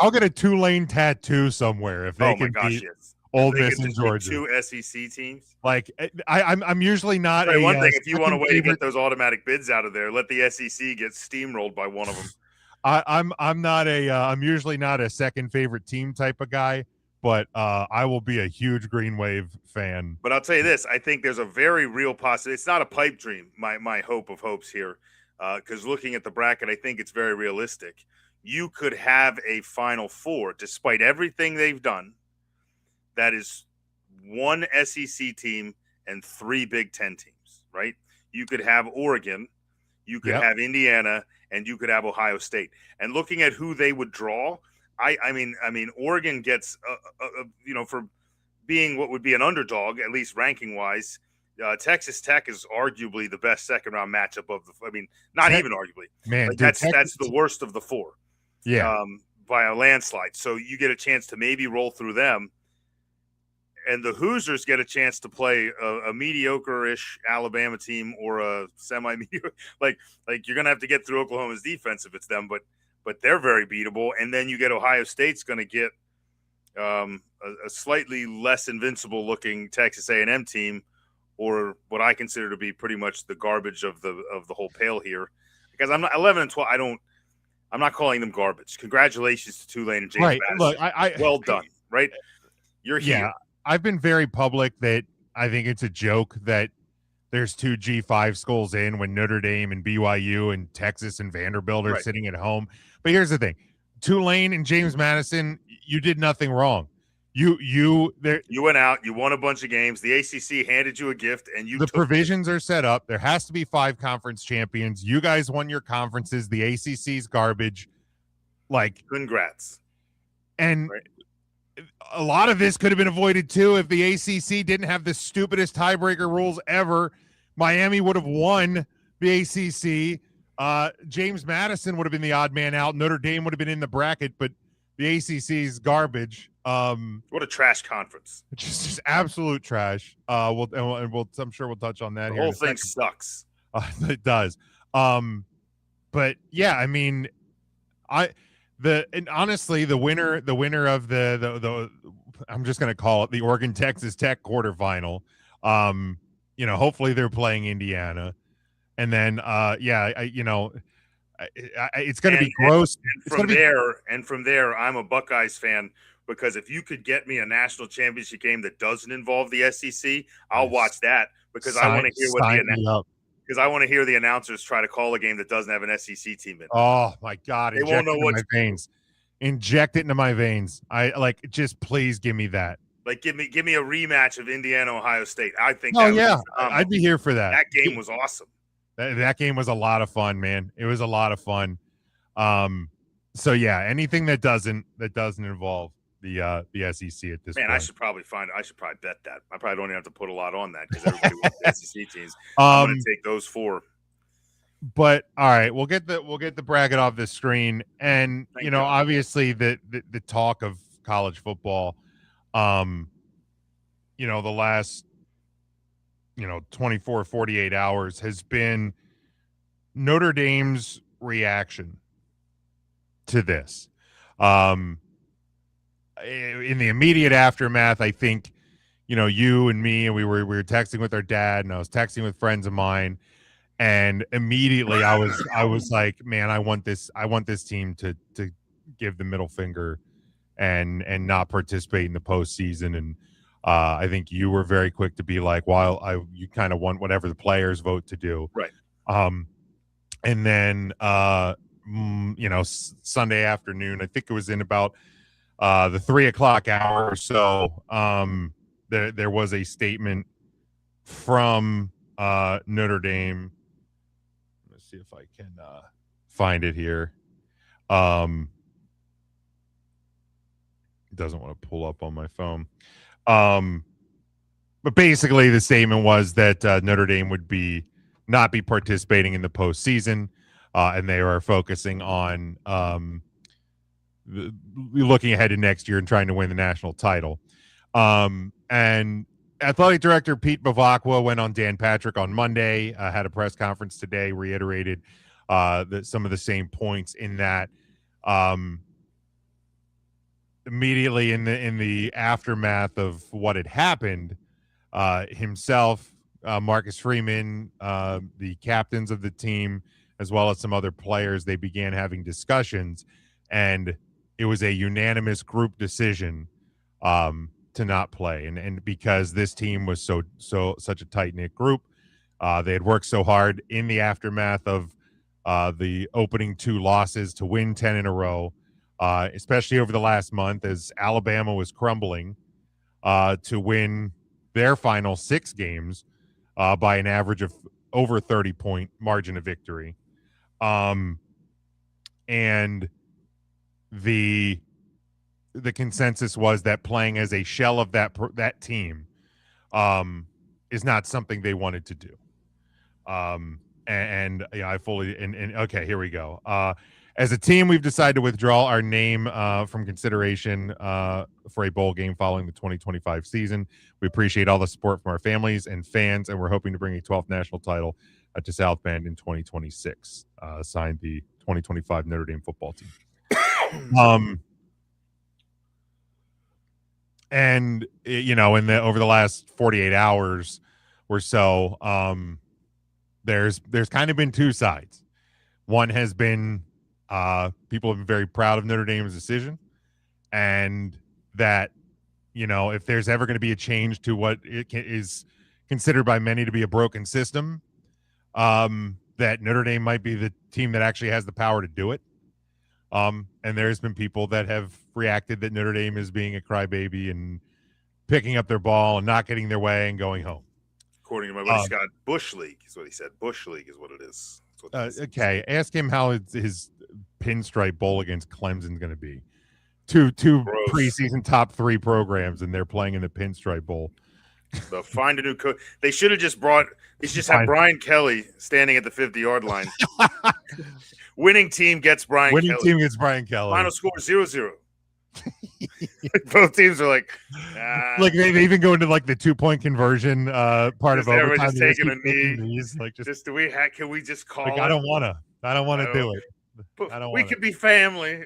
get a Tulane tattoo somewhere if they can beat Ole Miss and Georgia. 2 SEC teams. Like I'm usually not one thing. If you want a way to get those automatic bids out of there, let the SEC get steamrolled by one of them. I'm usually not a second favorite team type of guy, but I will be a huge Green Wave fan. But I'll tell you this: I think there's a very real possibility. It's not a pipe dream. My hope of hopes here, because looking at the bracket, I think it's very realistic. You could have a Final Four, despite everything they've done. That is 1 SEC team and 3 Big Ten teams, right? You could have Oregon, you could have Indiana, and you could have Ohio State. And looking at who they would draw, I mean, Oregon gets, for being what would be an underdog, at least ranking wise. Texas Tech is arguably the best second round matchup not even arguably. Man, like that's the worst of the 4. Yeah, by a landslide. So you get a chance to maybe roll through them. And the Hoosiers get a chance to play a mediocre-ish Alabama team or a semi-mediocre. Like you're going to have to get through Oklahoma's defense if it's them, but they're very beatable. And then you get Ohio State's going to get a slightly less invincible-looking Texas A&M team, or what I consider to be pretty much the garbage of the whole pale here. Because I'm not 11 and 12. I'm not calling them garbage. Congratulations to Tulane and James Madison. Look, well done, right? You're here. Yeah. I've been very public that I think it's a joke that there's 2 G5 schools in when Notre Dame and BYU and Texas and Vanderbilt are sitting at home. But here's the thing. Tulane and James Madison, you did nothing wrong. You went out, you won a bunch of games. The ACC handed you a gift, and the provisions are set up. There has to be 5 conference champions. You guys won your conferences. The ACC's garbage. Like, congrats. And a lot of this could have been avoided too if the ACC didn't have the stupidest tiebreaker rules ever. Miami would have won the ACC. James Madison would have been the odd man out. Notre Dame would have been in the bracket, but the ACC's garbage. What a trash conference! Just absolute trash. I'm sure we'll touch on that. The whole thing sucks. It does. But yeah, I mean, honestly, the winner of the I'm just going to call it the Oregon Texas Tech quarterfinal. Hopefully they're playing Indiana, and then it's going to be gross. And from there, I'm a Buckeyes fan, because if you could get me a national championship game that doesn't involve the SEC, I'll watch that, because I want to hear the announcers try to call a game that doesn't have an SEC team in it. Oh my God! They won't know what my veins. Inject it into my veins. Just please give me that. Like give me a rematch of Indiana Ohio State. I think. Oh yeah, I'd be here for that. That game was awesome. That game was a lot of fun, man. It was a lot of fun. So yeah, anything that doesn't involve the SEC at this point. I should probably bet that. I probably don't even have to put a lot on that, because everybody wants the SEC teams. I'm going to take those 4. But all right, we'll get the bracket off the screen, and Thank God. obviously the talk of college football, the last 24 48 hours has been Notre Dame's reaction to this. In the immediate aftermath, I think you and me, and we were texting with our dad, and I was texting with friends of mine. And immediately I was like, man, I want this team to give the middle finger and not participate in the postseason. And I think you were very quick to be like, well, you kind of want whatever the players vote to do. Right. And then Sunday afternoon, I think it was in about the 3:00 hour or so, there was a statement from Notre Dame. See if I can find it here. It doesn't want to pull up on my phone. But basically the statement was that Notre Dame would not be participating in the postseason, and they are focusing on looking ahead to next year and trying to win the national title. And Athletic Director Pete Bavacqua went on Dan Patrick on Monday, had a press conference today, reiterated some of the same points in that immediately in the aftermath of what had happened, himself, Marcus Freeman, the captains of the team, as well as some other players, they began having discussions, and it was a unanimous group decision to not play, and because this team was such a tight-knit group, they had worked so hard in the aftermath of the opening 2 losses to win 10 in a row, especially over the last month as Alabama was crumbling, to win their final 6 games by an average of over 30-point margin of victory. And the consensus was that playing as a shell of that team is not something they wanted to do. I fully okay, here we go. As a team, we've decided to withdraw our name from consideration for a bowl game following the 2025 season. We appreciate all the support from our families and fans, and we're hoping to bring a 12th national title to South Bend in 2026. Signed, the 2025 Notre Dame football team. And over the last 48 hours or so, there's kind of been 2 sides. One has been people have been very proud of Notre Dame's decision, and that if there's ever going to be a change to what is considered by many to be a broken system, that Notre Dame might be the team that actually has the power to do it. And there's been people that have reacted that Notre Dame is being a crybaby and picking up their ball and not getting their way and going home. According to my buddy Scott, Bush League is what he said. Bush League is what it is. Okay, ask him how his pinstripe bowl against Clemson's going to be. Two preseason top 3 programs, and they're playing in the pinstripe bowl. Find a new coach. They should have just had Brian Kelly standing at the 50-yard line. Winning team gets Brian Kelly. Winning team gets Brian Kelly. Final score 0-0. Both teams are like they even go into like the 2-point conversion part of overtime. Just taking a knee. Can we just call it? I don't want to do it. We could be family,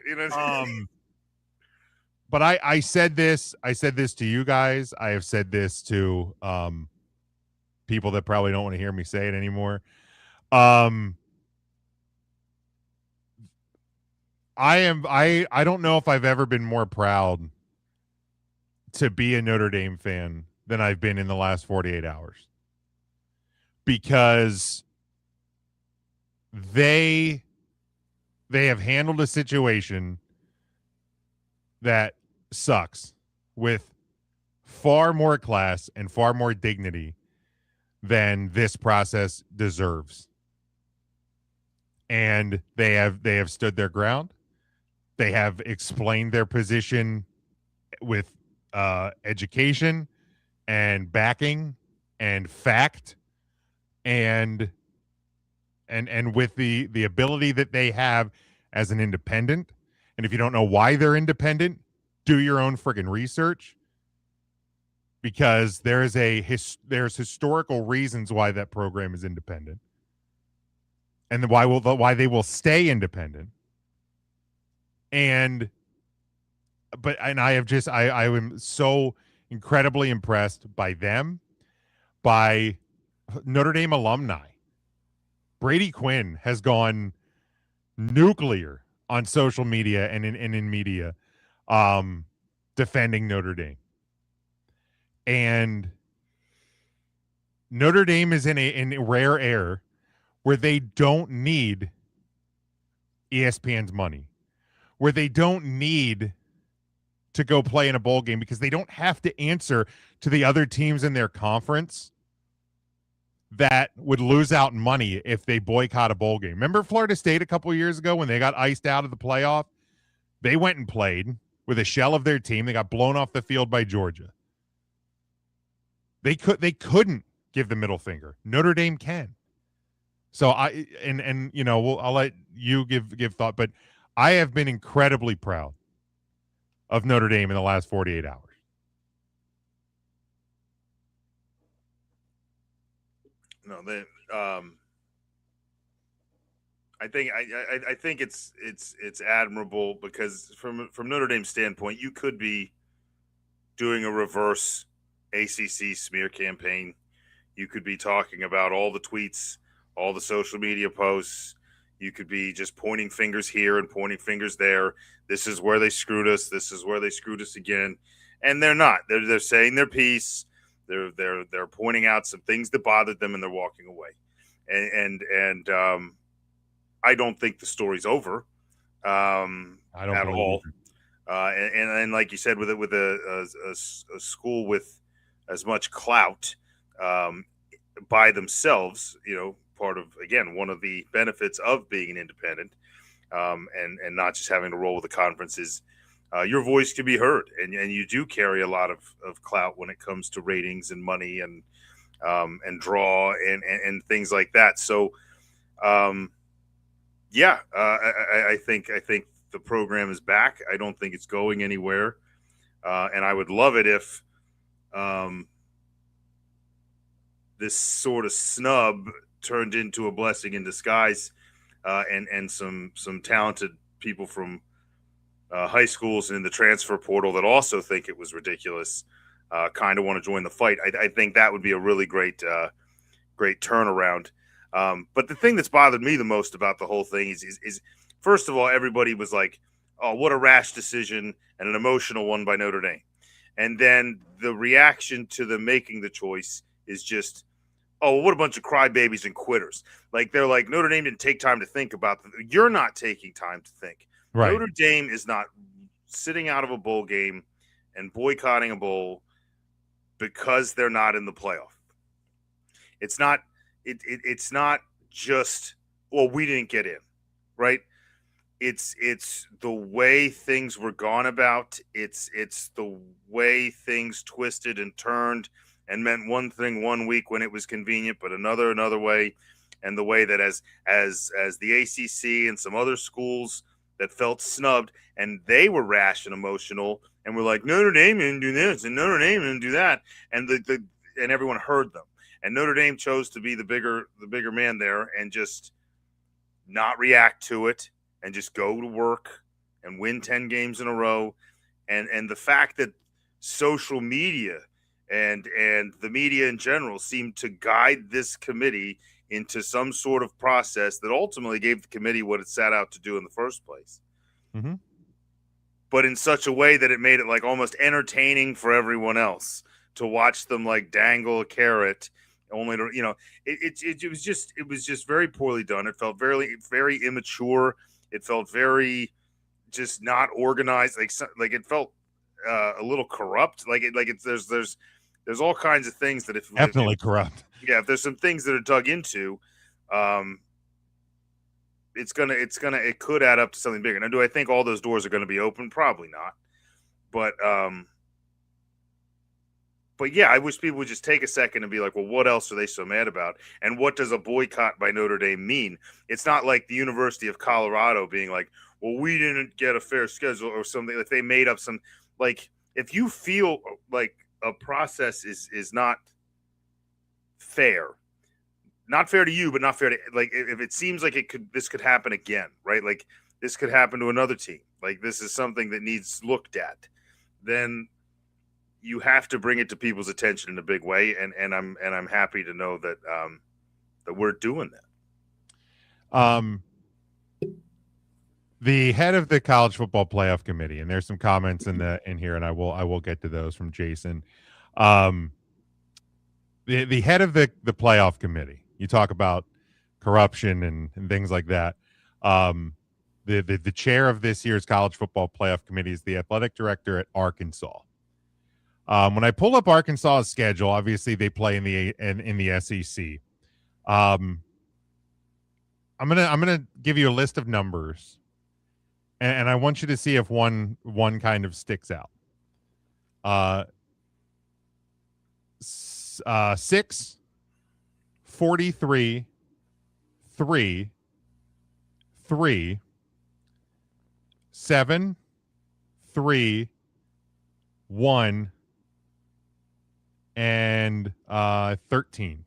But I said this to you guys. I have said this to people that probably don't want to hear me say it anymore. I don't know if I've ever been more proud to be a Notre Dame fan than I've been in the last 48 hours, because they have handled a situation that sucks with far more class and far more dignity than this process deserves. And they have stood their ground. They have explained their position with education and backing and fact. And and with the ability that they have as an independent, and if you don't know why they're independent, do your own friggin' research, because there's historical reasons why that program is independent, and why they will stay independent. And I am so incredibly impressed by them, by Notre Dame alumni. Brady Quinn has gone nuclear on social media and in media, defending Notre Dame. And Notre Dame is in a rare air where they don't need ESPN's money, where they don't need to go play in a bowl game, because they don't have to answer to the other teams in their conference that would lose out money if they boycott a bowl game. Remember Florida State a couple of years ago when they got iced out of the playoff? They went and played with a shell of their team. They got blown off the field by Georgia. They couldn't give the middle finger. Notre Dame can. So I'll let you give thought, but I have been incredibly proud of Notre Dame in the last 48 hours. No, I think it's admirable, because from Notre Dame's standpoint, you could be doing a reverse ACC smear campaign. You could be talking about all the tweets, all the social media posts. You could be just pointing fingers here and pointing fingers there. This is where they screwed us. This is where they screwed us again. And they're not. They're saying their piece. They're pointing out some things that bothered them, and they're walking away. And I don't think the story's over. I don't at all. And like you said, with a school with as much clout by themselves, part of, again, one of the benefits of being an independent, and not just having to roll with the conference is your voice can be heard, and you do carry a lot of clout when it comes to ratings and money and draw and things like that. So, I think the program is back. I don't think it's going anywhere, and I would love it if this sort of snub turned into a blessing in disguise, and some talented people from high schools and in the transfer portal that also think it was ridiculous kind of want to join the fight. I think that would be a really great turnaround. But the thing that's bothered me the most about the whole thing is first of all, everybody was like, oh, what a rash decision and an emotional one by Notre Dame. And then the reaction to them making the choice is just, oh, what a bunch of crybabies and quitters. Like, they're like, Notre Dame didn't take time to think about them. You're not taking time to think. Right. Notre Dame is not sitting out of a bowl game and boycotting a bowl because they're not in the playoff. It's not just, well, we didn't get in, right? It's the way things were gone about. It's the way things twisted and turned and meant one thing one week when it was convenient, but another way, and the way that as the ACC and some other schools that felt snubbed, and they were rash and emotional, and were like, Notre Dame didn't do this, and Notre Dame didn't do that, and and everyone heard them, and Notre Dame chose to be the bigger man there, and just not react to it, and just go to work and win 10 games in a row, and the fact that social media and the media in general seemed to guide this committee into some sort of process that ultimately gave the committee what it set out to do in the first place. Mm-hmm. But in such a way that it made it like almost entertaining for everyone else to watch them like dangle a carrot, only to, it was just very poorly done. It felt very, very immature. It felt very just not organized. Like it felt a little corrupt. There's all kinds of things that definitely corrupt. Yeah, if there's some things that are dug into, it could add up to something bigger. Now, do I think all those doors are going to be open? Probably not. But But yeah, I wish people would just take a second and be like, well, what else are they so mad about? And what does a boycott by Notre Dame mean? It's not like the University of Colorado being like, well, we didn't get a fair schedule or something. Like they made up some, like, if you feel like a process is not fair to you, but not fair to, like, if it seems like this could happen again, right? Like this could happen to another team. Like this is something that needs looked at. Then you have to bring it to people's attention in a big way, and I'm happy to know that that we're doing that. The head of the College Football Playoff Committee, and there's some comments in here, and I will get to those from Jason. The head of the playoff committee. You talk about corruption and things like that. The chair of this year's College Football Playoff Committee is the athletic director at Arkansas. When I pull up Arkansas's schedule, obviously they play in the SEC. I'm gonna give you a list of numbers, and I want you to see if one kind of sticks out. 6, 43, 3, 3, 7, 3, 1, and 13.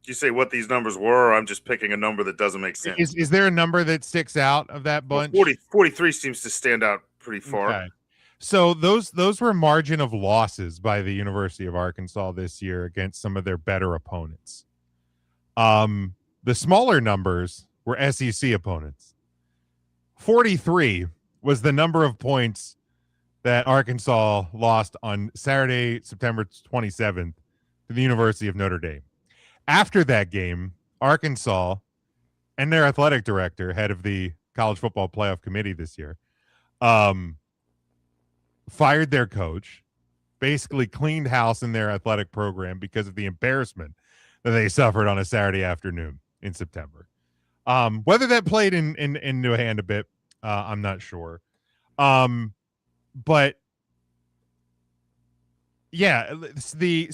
Did you say what these numbers were, or I'm just picking a number that doesn't make sense? Is there a number that sticks out of that bunch? Well, 43 seems to stand out pretty far. Okay. So those were margin of losses by the University of Arkansas this year against some of their better opponents. The smaller numbers were SEC opponents. 43 was the number of points that Arkansas lost on Saturday, September 27th to the University of Notre Dame. After that game, Arkansas and their athletic director, head of the College Football Playoff Committee this year, fired their coach, basically cleaned house in their athletic program because of the embarrassment that they suffered on a Saturday afternoon in September. Whether that played into a hand a bit, I'm not sure. But yeah, you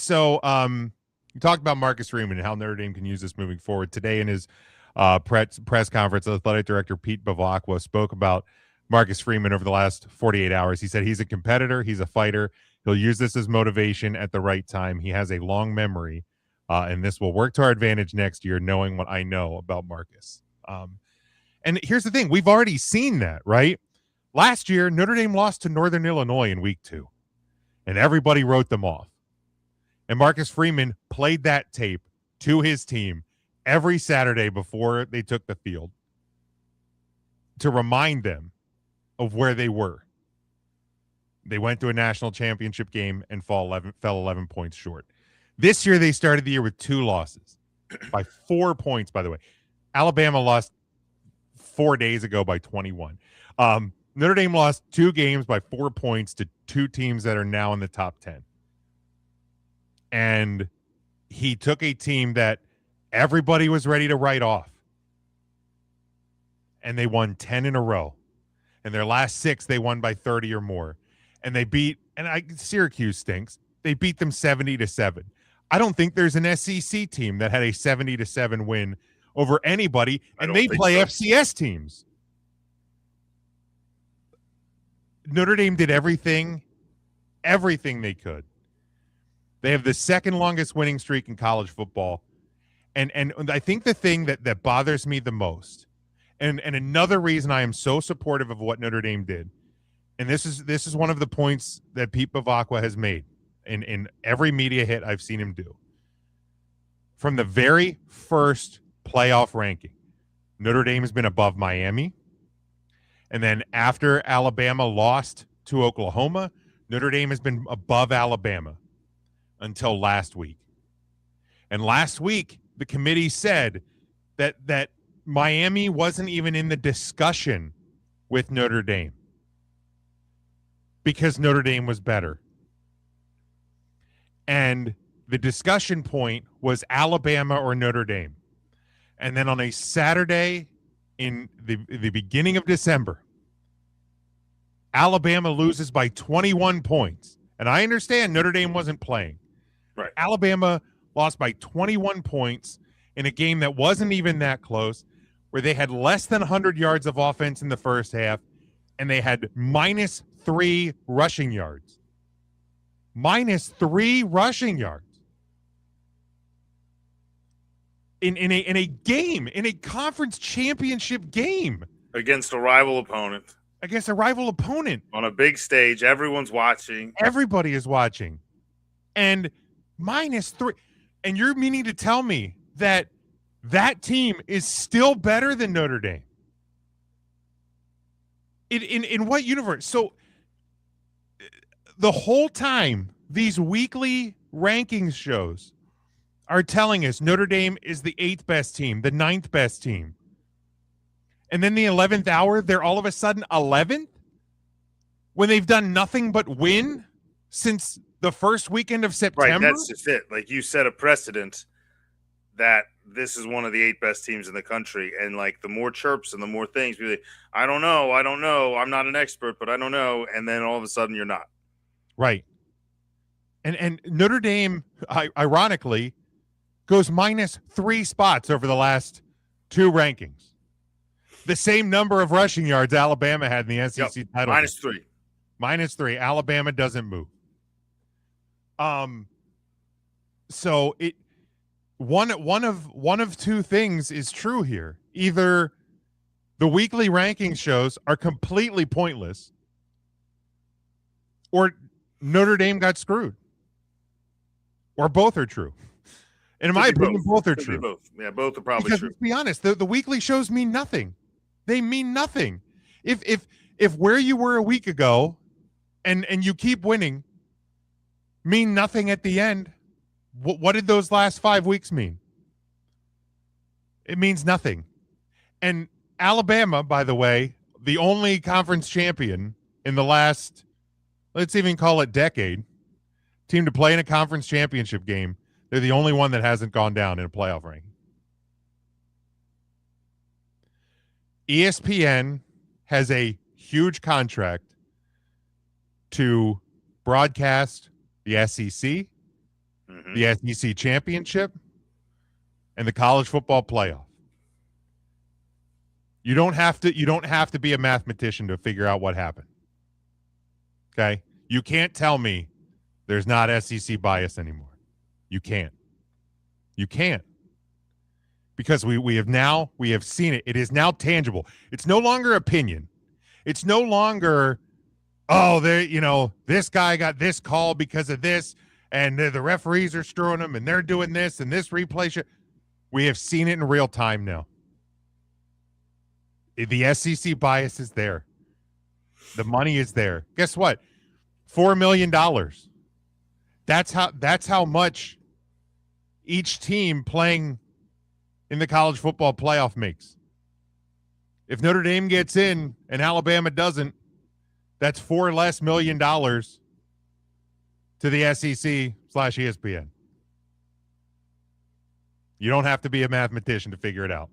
talked about Marcus Freeman and how Notre Dame can use this moving forward. Today in his press conference, athletic director Pete Bavacqua spoke about Marcus Freeman over the last 48 hours. He said he's a competitor, he's a fighter. He'll use this as motivation at the right time. He has a long memory, and this will work to our advantage next year, knowing what I know about Marcus. And here's the thing. We've already seen that, right? Last year, Notre Dame lost to Northern Illinois in week 2, and everybody wrote them off. And Marcus Freeman played that tape to his team every Saturday before they took the field to remind them of where they were. They went to a national championship game and fell 11 points short. This year, they started the year with 2 losses by 4 points, by the way. Alabama lost 4 days ago by 21. Notre Dame lost 2 games by 4 points to 2 teams that are now in the top 10. And he took a team that everybody was ready to write off. And they won 10 in a row. And their last 6, they won by 30 or more. And they beat, Syracuse stinks. They beat them 70-7. I don't think there's an SEC team that had a 70-7 win over anybody, and they play FCS teams. Notre Dame did everything they could. They have the second longest winning streak in college football. And I think the thing that bothers me the most, and another reason I am so supportive of what Notre Dame did, and this is one of the points that Pete Bavacqua has made in every media hit I've seen him do. From the very first playoff ranking, Notre Dame has been above Miami. And then after Alabama lost to Oklahoma, Notre Dame has been above Alabama until last week. And last week, the committee said that Miami wasn't even in the discussion with Notre Dame because Notre Dame was better. And the discussion point was Alabama or Notre Dame. And then on a Saturday in the beginning of December, Alabama loses by 21 points And I understand Notre Dame wasn't playing. Right. Alabama lost by 21 points in a game that wasn't even that close, where they had less than 100 yards of offense in the first half, and they had -3 rushing yards. -3 rushing yards. In a game, in a conference championship game. Against a rival opponent. Against a rival opponent. On a big stage. Everyone's watching. Everybody is watching. And -3. And you're meaning to tell me that team is still better than Notre Dame? In what universe? So the whole time these weekly rankings shows are telling us Notre Dame is the 8th best team, the 9th best team. And then the 11th hour, they're all of a sudden 11th when they've done nothing but win since the first weekend of September. Right, that's just it. Like, you set a precedent that this is one of the 8 best teams in the country. And like, the more chirps and the more things, be like, I don't know. I'm not an expert, but I don't know. And then all of a sudden you're not. Right. And Notre Dame, ironically, goes -3 spots over the last 2 rankings. The same number of rushing yards Alabama had in the SEC title. -3. -3. Alabama doesn't move. So one of 2 things is true here. Either the weekly ranking shows are completely pointless, or Notre Dame got screwed. Or both are true. And in my opinion, both are true. Both. Yeah, both are probably because, true. let's be honest, the weekly shows mean nothing. They mean nothing. If where you were a week ago and you keep winning mean nothing at the end, what did those last 5 weeks mean? It means nothing. And Alabama, by the way, the only conference champion in the last, let's even call it decade, team to play in a conference championship game. They're the only one that hasn't gone down in a playoff ranking. ESPN has a huge contract to broadcast the SEC, the SEC championship, and the college football playoff. You don't have to be a mathematician to figure out what happened. Okay? You can't tell me there's not SEC bias anymore. You can't. Because we have seen it. It is now tangible. It's no longer opinion. It's no longer, this guy got this call because of this, and the referees are screwing them, and they're doing this, and this replay shit. We have seen it in real time now. The SEC bias is there. The money is there. Guess what? $4 million. That's how much each team playing in the college football playoff makes. If Notre Dame gets in and Alabama doesn't, that's $4 million less to the SEC/ESPN. You don't have to be a mathematician to figure it out.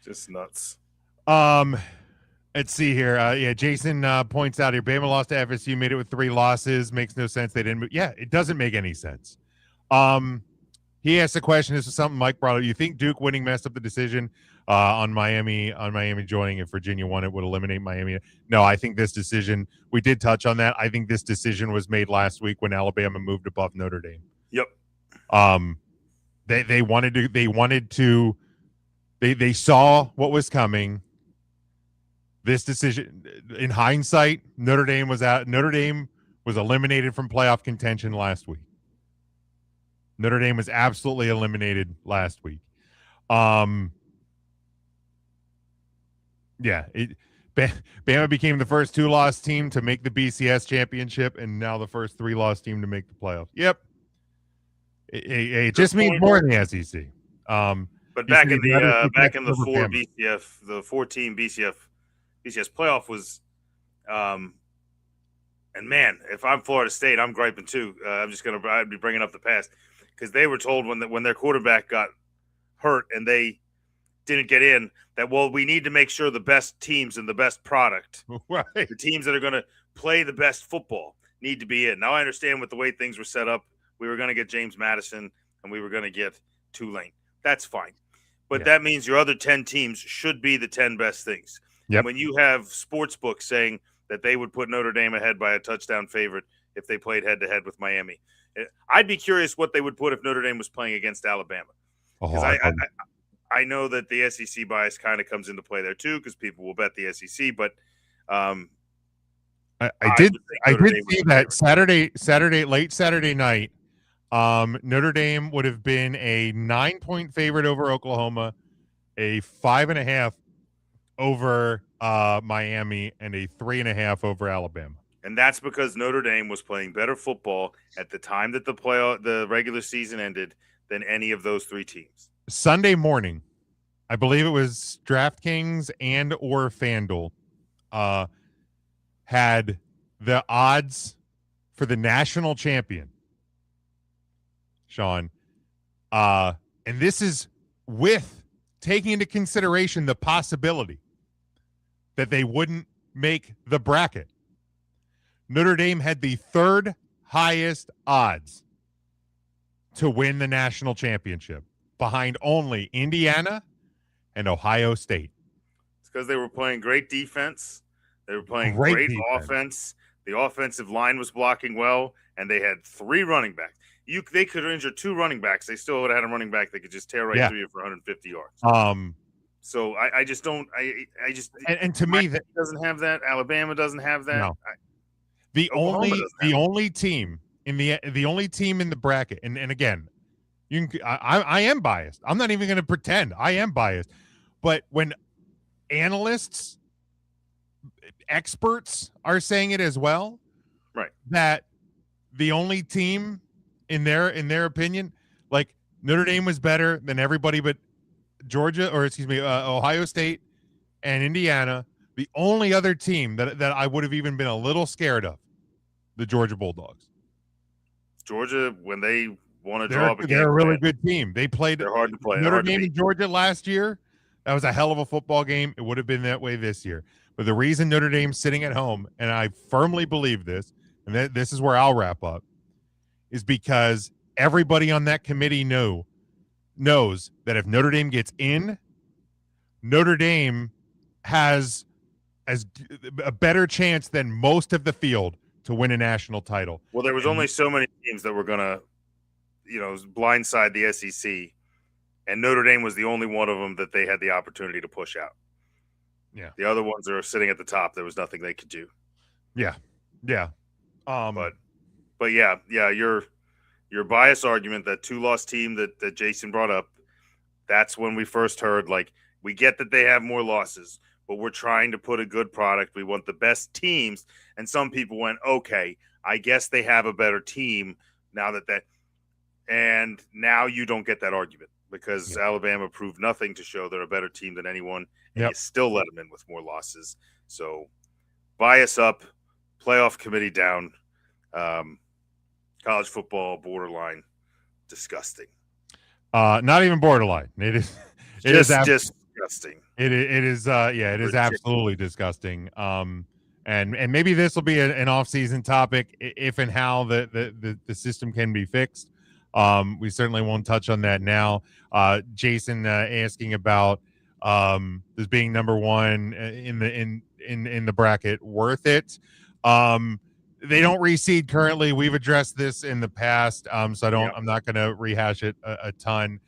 Just nuts. Let's see here. Jason points out here, Bama lost to FSU, made it with 3 losses. Makes no sense. They didn't move. Yeah, it doesn't make any sense. He asked a question. This is something Mike brought up. You think Duke winning messed up the decision on Miami joining? If Virginia won, it would eliminate Miami. No, I think this decision, we did touch on that. I think this decision was made last week when Alabama moved above Notre Dame. Yep. They saw what was coming. This decision, in hindsight, Notre Dame was eliminated from playoff contention last week. Notre Dame was absolutely eliminated last week. Bama became the first 2-loss team to make the BCS championship, and now the first 3-loss team to make the playoffs. Yep. It just means more than the SEC. But back in the 4-team BCS playoff was, and man, if I'm Florida State, I'm griping too. I'd be bringing up the past because they were told when their quarterback got hurt and they didn't get in that, well, we need to make sure the best teams and the best product, right, the teams that are going to play the best football. need to be it. Now I understand with the way things were set up, we were going to get James Madison and we were going to get Tulane. That's fine. But that means your other 10 teams should be the 10 best things. Yep. And when you have sports books saying that they would put Notre Dame ahead by a touchdown favorite if they played head-to-head with Miami, I'd be curious what they would put if Notre Dame was playing against Alabama. Because I know that the SEC bias kind of comes into play there too, because people will bet the SEC. But I did see that late Saturday night. Notre Dame would have been a 9-point favorite over Oklahoma, a 5.5 over Miami, and a 3.5 over Alabama. And that's because Notre Dame was playing better football at the time that the regular season ended than any of those three teams. Sunday morning, I believe it was DraftKings and or FanDuel, had the odds for the national champion, Sean. And this is with taking into consideration the possibility that they wouldn't make the bracket. Notre Dame had the third highest odds to win the national championship, behind only Indiana and Ohio State. It's because they were playing great defense. They were playing great offense. The offensive line was blocking well, and they had 3 running backs. They could have injured 2 running backs. They still would have had a running back that could just tear right through you for 150 yards. So I just don't. I just and to me that doesn't have that. Alabama doesn't have that. No. The only team in the bracket, and again, I am biased. I'm not even going to pretend I am biased. But when analysts, experts are saying it as well, right, that the only team in their opinion, like Notre Dame was better than everybody but Ohio State and Indiana. The only other team that I would have even been a little scared of, the Georgia Bulldogs. Georgia, when they want to draw up a game, they're a really good team. They're hard to play. Notre Dame and Georgia last year, that was a hell of a football game. It would have been that way this year. But the reason Notre Dame's sitting at home, and I firmly believe this, and this is where I'll wrap up, is because everybody on that committee knows that if Notre Dame gets in, Notre Dame has a better chance than most of the field to win a national title. Well, there was only so many teams that were going to, blindside the SEC, and Notre Dame was the only one of them that they had the opportunity to push out. Yeah. The other ones that are sitting at the top, there was nothing they could do. Yeah. Yeah. But yeah, your bias argument, that 2-loss team that Jason brought up, that's when we first heard, like, we get that they have more losses, but we're trying to put a good product. We want the best teams. And some people went, okay, I guess they have a better team now and now you don't get that argument because Alabama proved nothing to show they're a better team than anyone. And you still let them in with more losses. So bias up, playoff committee down, college football borderline disgusting. Not even borderline. It is disgusting. It is ridiculous. Absolutely disgusting. And maybe this will be an off-season topic if and how the system can be fixed. We certainly won't touch on that now. Jason asking about this being number 1 in the bracket, worth it. They don't reseed currently. We've addressed this in the past, so I'm not going to rehash it a ton.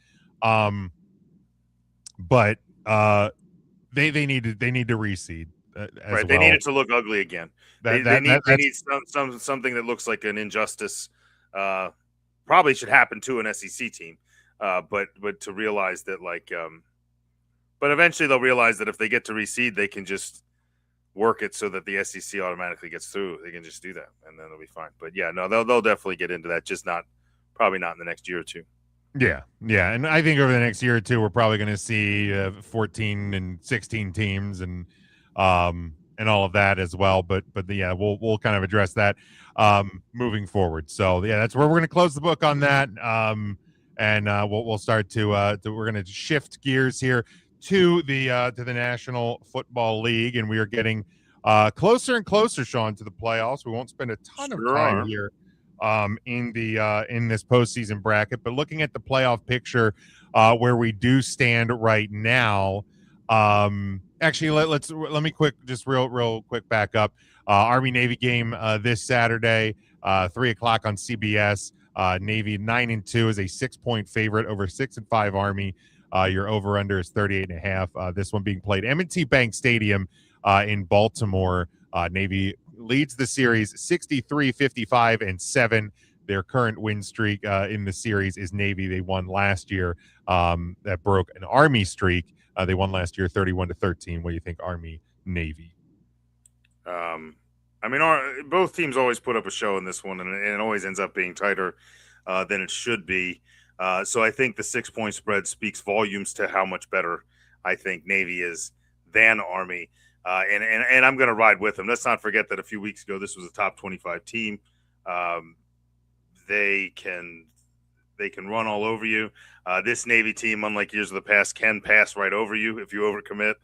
But they need to reseed. Right, they need it to look ugly again. They need something that looks like an injustice. Probably should happen to an SEC team, but to realize that but eventually they'll realize that if they get to reseed, they can just work it so that the SEC automatically gets through. They can just do that, and then it'll be fine. But yeah, no, they'll definitely get into that. Just probably not in the next year or two. Yeah, and I think over the next year or two, we're probably going to see 14 and 16 teams and all of that as well. But yeah, we'll kind of address that moving forward. So yeah, that's where we're going to close the book on that. And we'll start we're going to shift gears here to the National Football League, and we are getting closer and closer, Sean, to the playoffs. We won't spend a ton of time here in this postseason bracket, but looking at the playoff picture where we do stand right now. Actually, let me real quick back up. Army Navy game this Saturday, 3:00 on CBS. Navy 9-2 is a 6-point favorite over 6-5 Army. Your over under is 38.5. This one being played M&T Bank Stadium in Baltimore. Navy leads the series 63-55-7. Their current win streak in the series is Navy. They won last year. That broke an Army streak. They won last year 31-13. What do you think, Army Navy? I mean, both teams always put up a show in this one, and it always ends up being tighter than it should be. So I think the 6-point spread speaks volumes to how much better I think Navy is than Army. And I'm going to ride with them. Let's not forget that a few weeks ago, this was a top 25 team. They can run all over you. This Navy team, unlike years of the past, can pass right over you if you overcommit.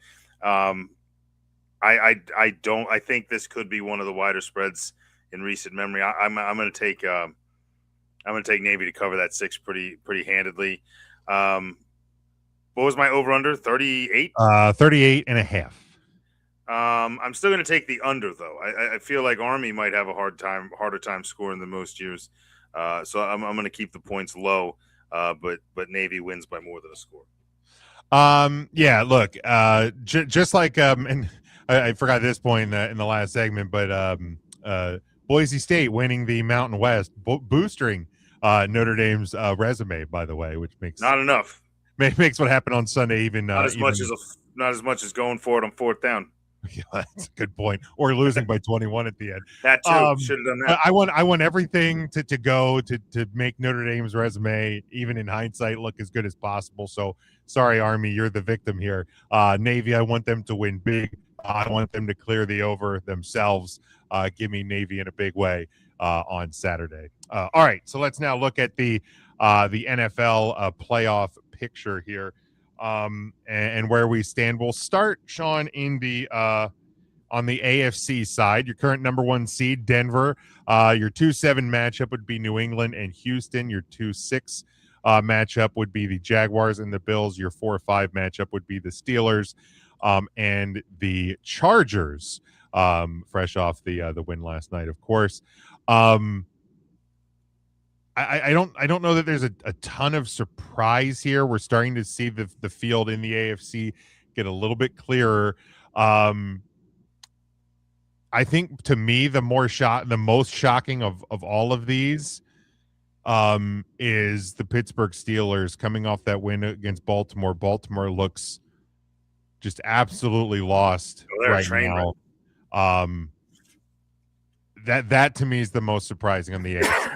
I think this could be one of the wider spreads in recent memory. I'm going to take Navy to cover that 6 pretty handedly. What was my over under? 38? 38.5. I'm still going to take the under though. I feel like Army might have a harder time scoring than most years. So I'm going to keep the points low. But Navy wins by more than a score. Yeah, look, just like and I forgot this point in the last segment, but Boise State winning the Mountain West, boosting Notre Dame's resume, by the way, which makes not enough. Makes what happened on Sunday even not as much as going for it on 4th down. Yeah, that's a good point. Or losing by 21 at the end. That too. Should have done that. I want everything to go to make Notre Dame's resume, even in hindsight, look as good as possible. So sorry, Army, you're the victim here. Navy, I want them to win big. I want them to clear the over themselves. Give me Navy in a big way on Saturday. All right, so let's now look at the NFL playoff picture here. And where we stand. We'll start, Sean, in the on the AFC side. Your current number 1 seed, Denver. Your 2-7 matchup would be New England and Houston. Your 2-6 matchup would be the Jaguars and the Bills. Your 4-5 matchup would be the Steelers and the Chargers. Fresh off the win last night, of course. I don't know that there's a ton of surprise here. We're starting to see the field in the AFC get a little bit clearer. I think to me the most shocking of all of these is the Pittsburgh Steelers coming off that win against Baltimore. Baltimore looks just absolutely lost right now. That to me is the most surprising on the AFC.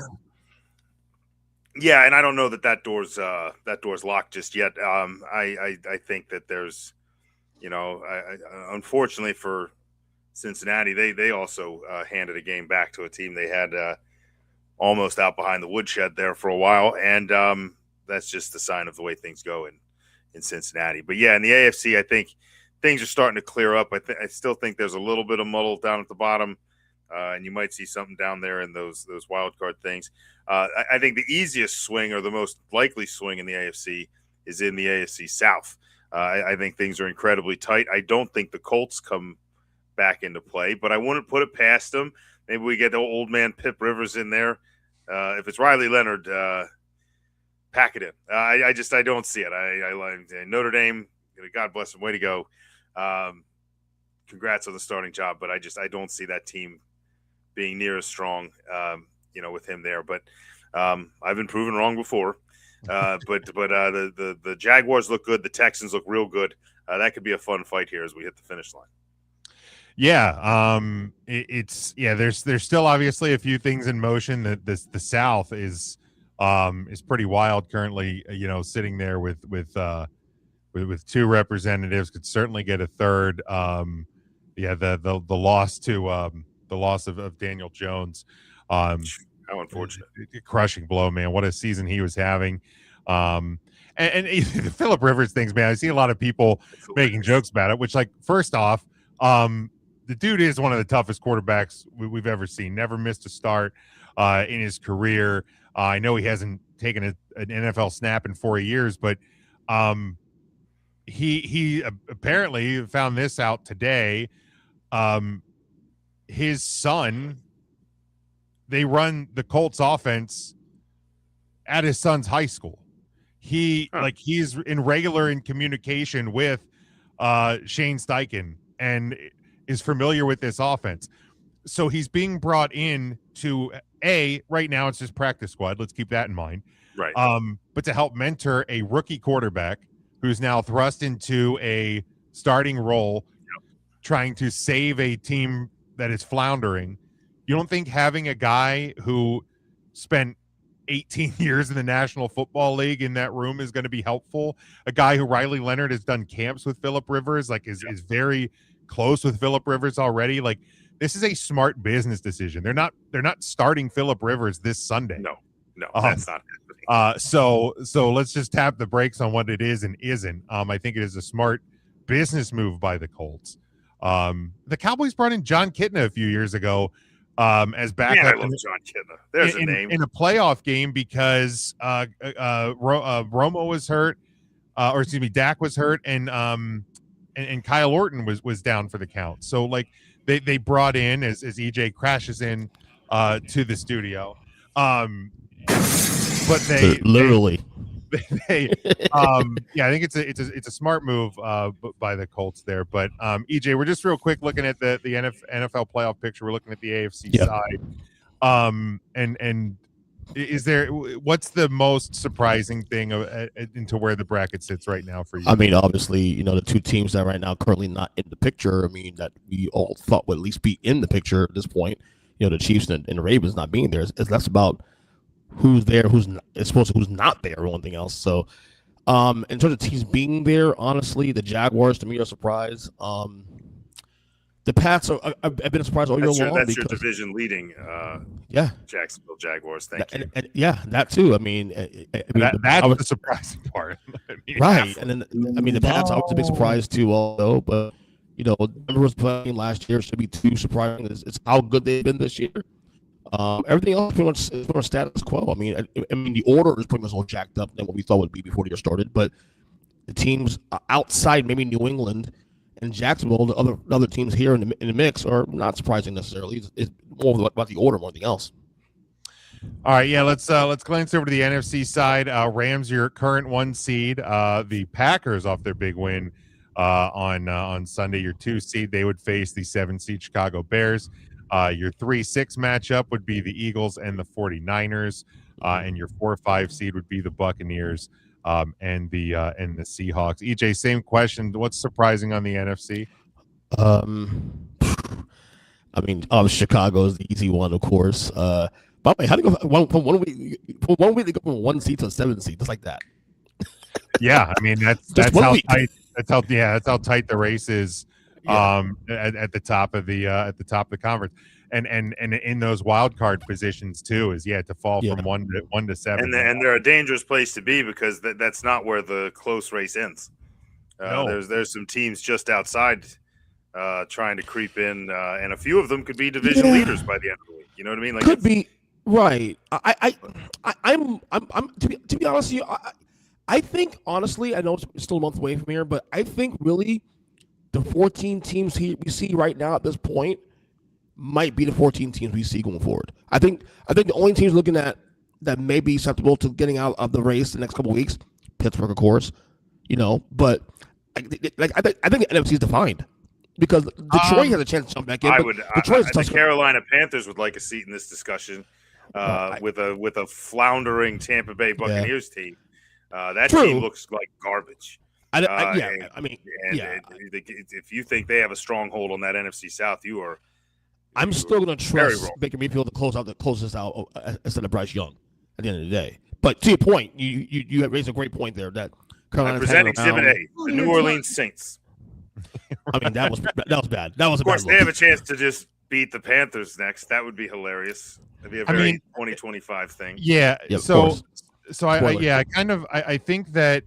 Yeah, and I don't know that door's locked just yet. I think that there's, unfortunately for Cincinnati, they also handed a game back to a team they had almost out behind the woodshed there for a while, and that's just the sign of the way things go in Cincinnati. But yeah, in the AFC, I think things are starting to clear up. I still think there's a little bit of muddle down at the bottom. And you might see something down there in those wild card things. I think the easiest swing or the most likely swing in the AFC is in the AFC South. I think things are incredibly tight. I don't think the Colts come back into play, but I wouldn't put it past them. Maybe we get the old man Pip Rivers in there. If it's Riley Leonard, pack it in. I don't see it. I like Notre Dame. God bless them. Way to go. Congrats on the starting job, but I don't see that team being near as strong, with him there. But I've been proven wrong before. But the Jaguars look good. The Texans look real good. That could be a fun fight here as we hit the finish line. Yeah, there's still obviously a few things in motion. That the South is pretty wild currently. Sitting there with 2 representatives, could certainly get a third. The loss to the loss of Daniel Jones. How unfortunate. Crushing blow, man. What a season he was having. And the Phillip Rivers things, man, I see a lot of people making jokes about it, which, like, first off, the dude is one of the toughest quarterbacks we've ever seen. Never missed a start in his career. I know he hasn't taken an NFL snap in 4 years, but he apparently found this out today. His son, they run the Colts offense at his son's high school. He's in regular communication with Shane Steichen and is familiar with this offense. So he's being brought in to right now it's just practice squad. Let's keep that in mind. Right. But to help mentor a rookie quarterback who's now thrust into a starting role, trying to save a team that is floundering. You don't think having a guy who spent 18 years in the National Football League in that room is going to be helpful? A guy who Riley Leonard has done camps with Phillip Rivers, is very close with Phillip Rivers already. Like, this is a smart business decision. They're not starting Phillip Rivers this Sunday. No, that's not happening. So let's just tap the brakes on what it is and isn't. I think it is a smart business move by the Colts. The Cowboys brought in John Kitna a few years ago as backup. Man, I love John Kitna. There's a name in a playoff game because Romo was hurt, or excuse me, Dak was hurt, and Kyle Orton was down for the count. So they brought in as EJ crashes in to the studio, but they literally. I think it's a smart move by the Colts there. But EJ, we're just real quick looking at the NFL playoff picture. We're looking at the AFC side. And is there, what's the most surprising thing into where the bracket sits right now for you? I mean, obviously, the two teams that right now currently not in the picture. I mean, that we all thought would at least be in the picture at this point. The Chiefs and the Ravens not being there. It's less about who's there, who's not there, or anything else. So, in terms of teams being there, honestly, the Jaguars to me are a surprise. The Pats I've been surprised all year long. That's your division leading. Jacksonville Jaguars. Thank you. And that too. I mean, that's the surprising part. Right, and then the Pats are a big surprise too. Although, but Denver was playing last year should be too surprising. It's how good they've been this year. Everything else pretty much is status quo. I mean, the order is pretty much all jacked up than what we thought it would be before the year started. But the teams outside maybe New England and Jacksonville, the other teams here in the mix are not surprising necessarily. It's more about the order more than anything else. All right, let's glance over to the NFC side. Rams, your current 1 seed. The Packers off their big win on Sunday, your 2 seed. They would face the 7 seed Chicago Bears. Your 3-6 matchup would be the Eagles and the 49ers, and your 4-5 seed would be the Buccaneers and the Seahawks. EJ, same question. What's surprising on the NFC? I mean, Chicago is the easy one, of course. By the way, how do you go from 1 week to go from 1 seed to a 7 seed, just like that? Yeah, I mean that's how tight. That's how tight the race is. At the top of the conference, and in those wild card positions too, is to fall from 1 to 7, and they're a dangerous place to be because that's not where the close race ends. No. There's some teams just outside trying to creep in, and a few of them could be division leaders by the end of the week. You know what I mean? Could be right. I'm to be honest with you, I think honestly, I know it's still a month away from here, but I think really the 14 teams we see right now at this point might be the 14 teams we see going forward. I think the only teams looking at that may be susceptible to getting out of the race the next couple of weeks, Pittsburgh, of course, but I think the NFC is defined because Detroit has a chance to jump back in. The Carolina Panthers would like a seat in this discussion with a floundering Tampa Bay Buccaneers team. That team looks like garbage. If you think they have a stronghold on that NFC South, I'm still going to trust Baker Mayfield to close this out instead of Bryce Young at the end of the day. But to your point, you have raised a great point there that Carolina present Exhibit A, the New Orleans Saints. I mean, that was bad. That was of course they have a chance to just beat the Panthers next. That would be hilarious. That'd be a very 2025 thing. Yeah. So I think that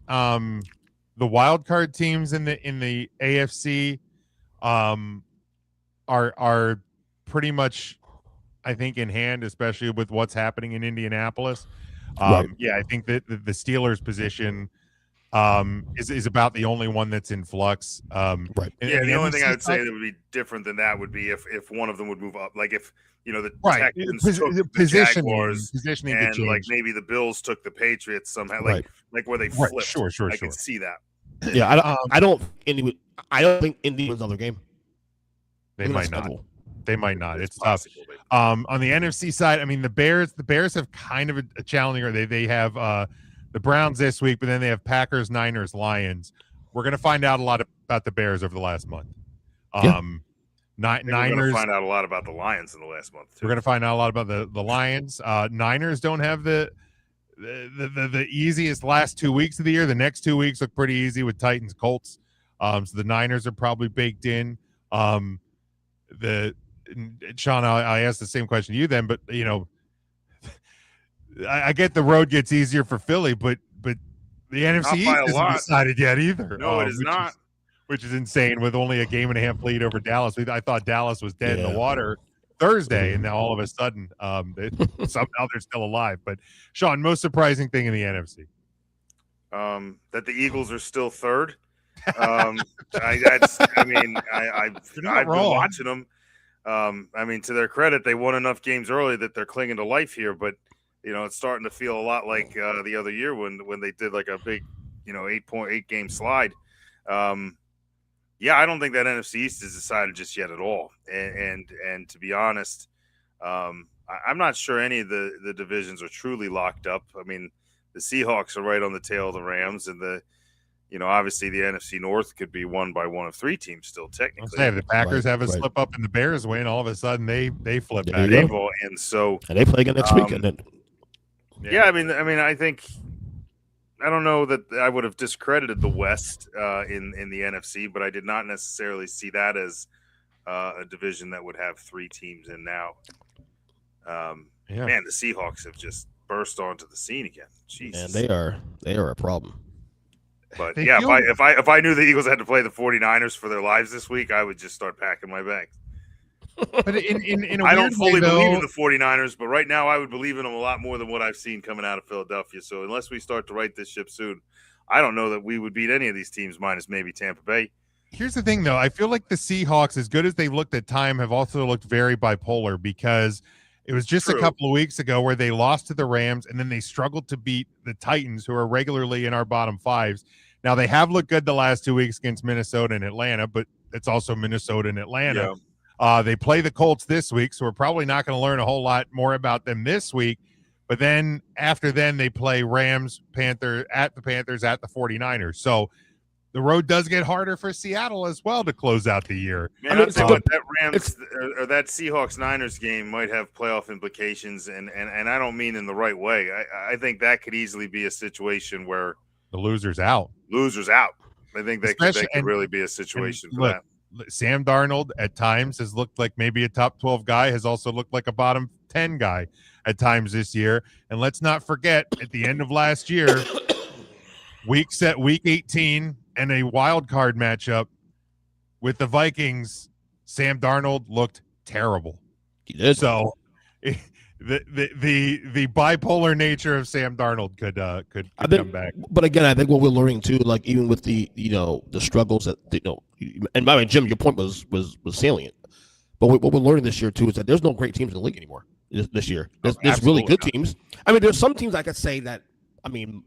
the wild card teams in the AFC are pretty much, I think, in hand, especially with what's happening in Indianapolis. Right. Yeah, I think that the Steelers' position is about the only one that's in flux. Right. Yeah, and the only thing I NFC would say side- that would be different than that would be if one of them would move up. Like if the right, Texans took the positioning Jaguars, to and like change. maybe the Bills took the Patriots somehow, Right. like where they Right, flipped. sure. I can see that. Yeah, I don't think Indy wins another game. They Look at might that not. schedule. They might not. It's tough. possible, maybe. On the NFC side, I mean, the Bears have kind of a challenging. They have the Browns this week, but then they have Packers, Niners, Lions. We're gonna find out a lot about the Bears over the last month. Yeah. We're going to Niners. find out a lot about the Lions in the last month too. We're gonna find out a lot about the Lions. Niners don't have the easiest last 2 weeks of the year. The next 2 weeks look pretty easy with Titans, Colts. So the Niners are probably baked in. Sean, I asked the same question to you then, but I get the road gets easier for Philly, but the NFC East isn't decided yet either. No, it is not. Which is insane with only a game and a half lead over Dallas. I thought Dallas was dead in the water Thursday, and now all of a sudden somehow they're still alive. But Sean, most surprising thing in the NFC? That the Eagles are still third. I've been watching them. To their credit, they won enough games early that they're clinging to life here. But it's starting to feel a lot like the other year when they did like a big 8.8 game slide. I don't think that NFC East is decided just yet at all. And to be honest, I'm not sure any of the divisions are truly locked up. I mean, the Seahawks are right on the tail of the Rams, and obviously the NFC North could be won by one of three teams still technically. If the Packers have a slip up and the Bears win, all of a sudden they flip back. And so they play again next week. And then I don't know that I would have discredited the West in the NFC, but I did not necessarily see that as a division that would have three teams in now. Man, the Seahawks have just burst onto the scene again. Jesus. And they are a problem. But if I knew the Eagles had to play the 49ers for their lives this week, I would just start packing my bags. But in a I don't fully believe in the the 49ers, but right now I would believe in them a lot more than what I've seen coming out of Philadelphia. So unless we start to right this ship soon, I don't know that we would beat any of these teams minus maybe Tampa Bay. Here's the thing, though. I feel like the Seahawks, as good as they looked at time, have also looked very bipolar because it was just a couple of weeks ago where they lost to the Rams and then they struggled to beat the Titans, who are regularly in our bottom fives. Now, they have looked good the last 2 weeks against Minnesota and Atlanta, but it's also Minnesota and Atlanta. Yeah. They play the Colts this week, so we're probably not going to learn a whole lot more about them this week. But then after then, they play Rams, Panthers, at the 49ers. So the road does get harder for Seattle as well to close out the year. Man, I'll tell you what, that Rams or that Seahawks-Niners game might have playoff implications, and I don't mean in the right way. I think that could easily be a situation where the loser's out. I think that could really be a situation for that. Sam Darnold at times has looked like maybe a top 12 guy, has also looked like a bottom 10 guy at times this year. And let's not forget, at the end of last year, week 18 and a wild card matchup with the Vikings, Sam Darnold looked terrible. He did. So the bipolar nature of Sam Darnold could come back. But again, I think what we're learning too, like even with the struggles that and by the way, Jim, your point was salient. But what we're learning this year too is that there's no great teams in the league anymore this year. There's really good teams. I mean, there's some teams I could say that. I mean,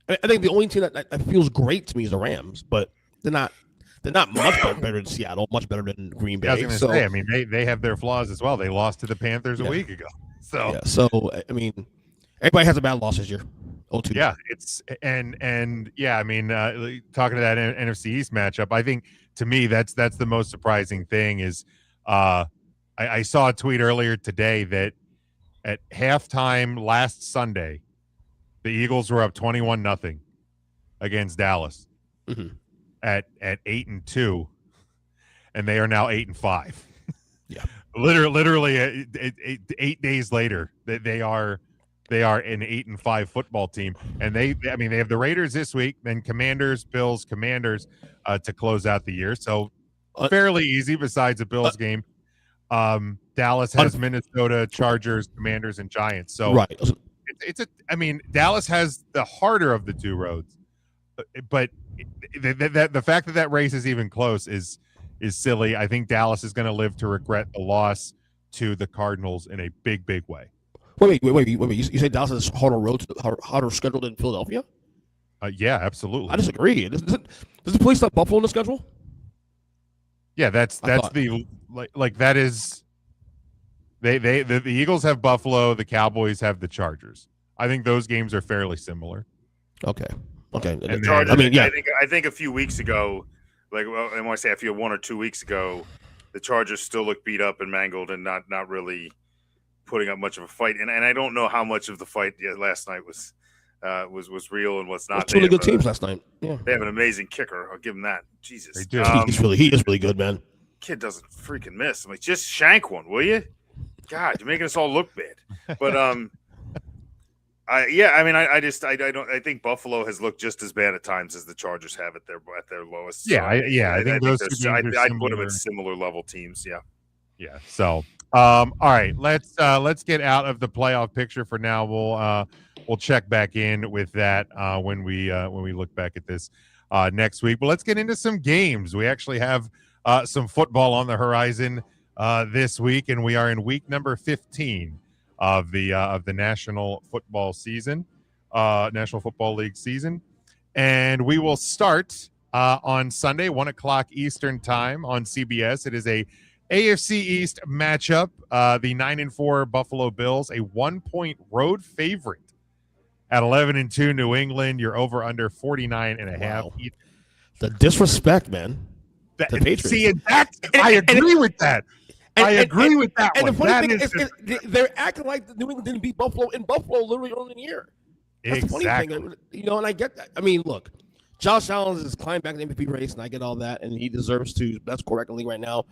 I think the only team that feels great to me is the Rams, but they're not much better than Seattle, much better than Green Bay. I was going to say, I mean, they have their flaws as well. They lost to the Panthers a week ago. So I mean, everybody has a bad loss this year. 0-2. Yeah, it's and yeah, I mean, talking to that NFC East matchup, I think to me that's the most surprising thing is I saw a tweet earlier today that at halftime last Sunday, the Eagles were up 21-0 against Dallas at 8-2, and they are now 8-5. Yeah. Literally 8 days later, they are an 8-5 football team, and they have the Raiders this week, then Commanders, Bills, Commanders to close out the year. So fairly easy besides the Bills game. Dallas has Minnesota, Chargers, Commanders, and Giants. So right. I mean, Dallas has the harder of the two roads, but the fact that race is even close is silly. I think Dallas is going to live to regret the loss to the Cardinals in a big way. Wait. You say Dallas has harder schedule than Philadelphia? Yeah, absolutely. I disagree. Does the police have Buffalo in the schedule? Yeah, that's the that is. The Eagles have Buffalo. The Cowboys have the Chargers. I think those games are fairly similar. Okay. And Chargers, I think a few weeks ago, and when I say a few 1 or 2 weeks ago, the Chargers still look beat up and mangled and not really putting up much of a fight. And I don't know how much of the fight last night was real and what's not. Two really good teams last night. Yeah, they have an amazing kicker. I'll give them that. Jesus, they do. He is really good, man. Kid doesn't freaking miss. I'm like, just shank one, will you? God, you're making us all look bad. But I think Buffalo has looked just as bad at times as the Chargers have at their lowest. Yeah, I think those two games I'd put them at similar level teams. Yeah. So, all right, let's get out of the playoff picture for now. We'll check back in with that when we look back at this next week. But let's get into some games. We actually have some football on the horizon this week, and we are in week number 15 of the National Football season, National Football League season, and we will start on Sunday, 1:00 Eastern time on CBS. It is a AFC East matchup. The 9-4 Buffalo Bills, a 1-point road favorite at 11-2 New England. You're over under 49.5. Wow. The disrespect, man. The Patriots. See, I agree with that. I agree with that. And one. the funny thing is they're acting like New England didn't beat Buffalo in Buffalo literally early in the year. That's exactly. The funny thing, and I get that. I mean, look, Josh Allen is climbing back in the MVP race, and I get all that, and he deserves to. That's correct in the league right now.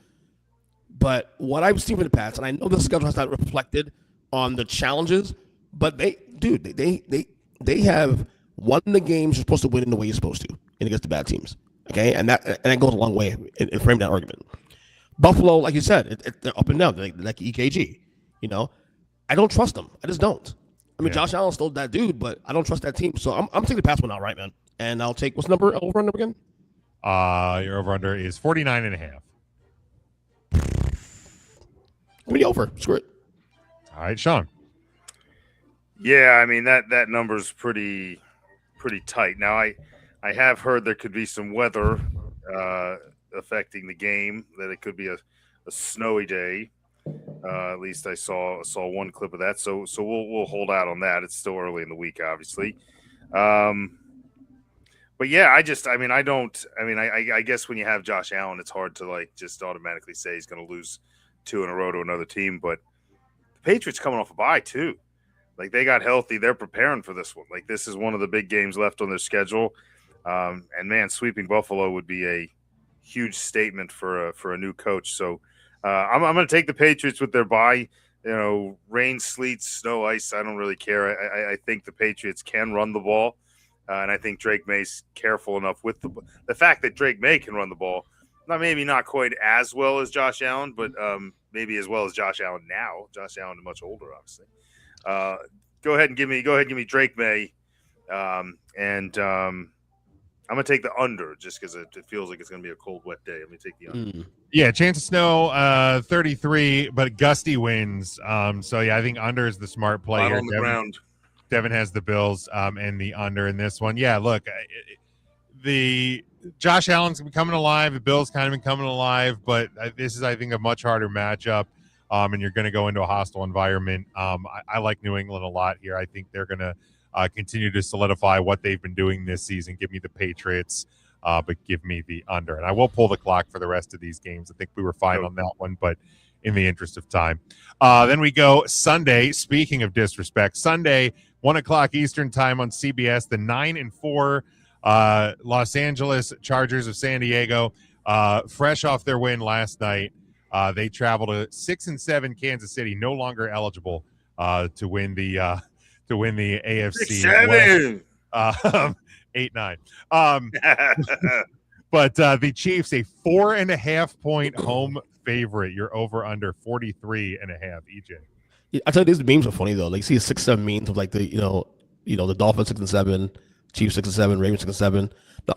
But what I've seen from the past, and I know the schedule has not reflected on the challenges, but they have won the games you're supposed to win in the way you're supposed to, and against the bad teams. Okay, and that goes a long way in framing that argument. Buffalo, like you said, they're up and down. They're like EKG. I don't trust them. I just don't. I mean, Josh Allen's still that dude, but I don't trust that team. So I'm taking the pass one out, right, man? And I'll take what's number over under again? Your over under is 49.5. Give me over. Screw it. All right, Sean. Yeah, I mean that number's pretty tight. Now I have heard there could be some weather affecting the game, that it could be a snowy day. At least I saw one clip of that. So we'll hold out on that. It's still early in the week, obviously. But yeah, I guess when you have Josh Allen, it's hard to just automatically say he's going to lose 2 in a row to another team. But the Patriots coming off a bye too. They got healthy. They're preparing for this one. This is one of the big games left on their schedule. And man, sweeping Buffalo would be a huge statement for a new coach. So I'm going to take the Patriots with their bye. Rain, sleet, snow, ice, I don't really care. I think the Patriots can run the ball. And I think Drake May's careful enough with the fact that Drake May can run the ball. Maybe not quite as well as Josh Allen, but maybe as well as Josh Allen now. Josh Allen is much older, obviously. Go ahead and give me Drake May, and I'm gonna take the under just because it feels like it's gonna be a cold, wet day. Let me take the under. Yeah, chance of snow, 33, but gusty winds. So yeah, I think under is the smart play here. On the ground. Devin has the Bills and the under in this one. Yeah, look, the Josh Allen's been coming alive. The Bills kind of been coming alive, but this is, I think, a much harder matchup. And you're going to go into a hostile environment. I like New England a lot here. I think they're going to continue to solidify what they've been doing this season. Give me the Patriots, but give me the under. And I will pull the clock for the rest of these games. I think we were fine on that one, but in the interest of time. Then we go Sunday. Speaking of disrespect, Sunday, 1:00 Eastern time on CBS, the 9-4 Los Angeles Chargers of San Diego, fresh off their win last night. They travel to 6-7 Kansas City, no longer eligible to win the AFC 6-7. 8-9. But the Chiefs, a 4.5-point home favorite. You're over under 43.5, EJ. Yeah, I tell you, these memes are funny though. Like, see 6-7 memes of like the the Dolphins 6-7, Chiefs 6-7, Ravens 6-7.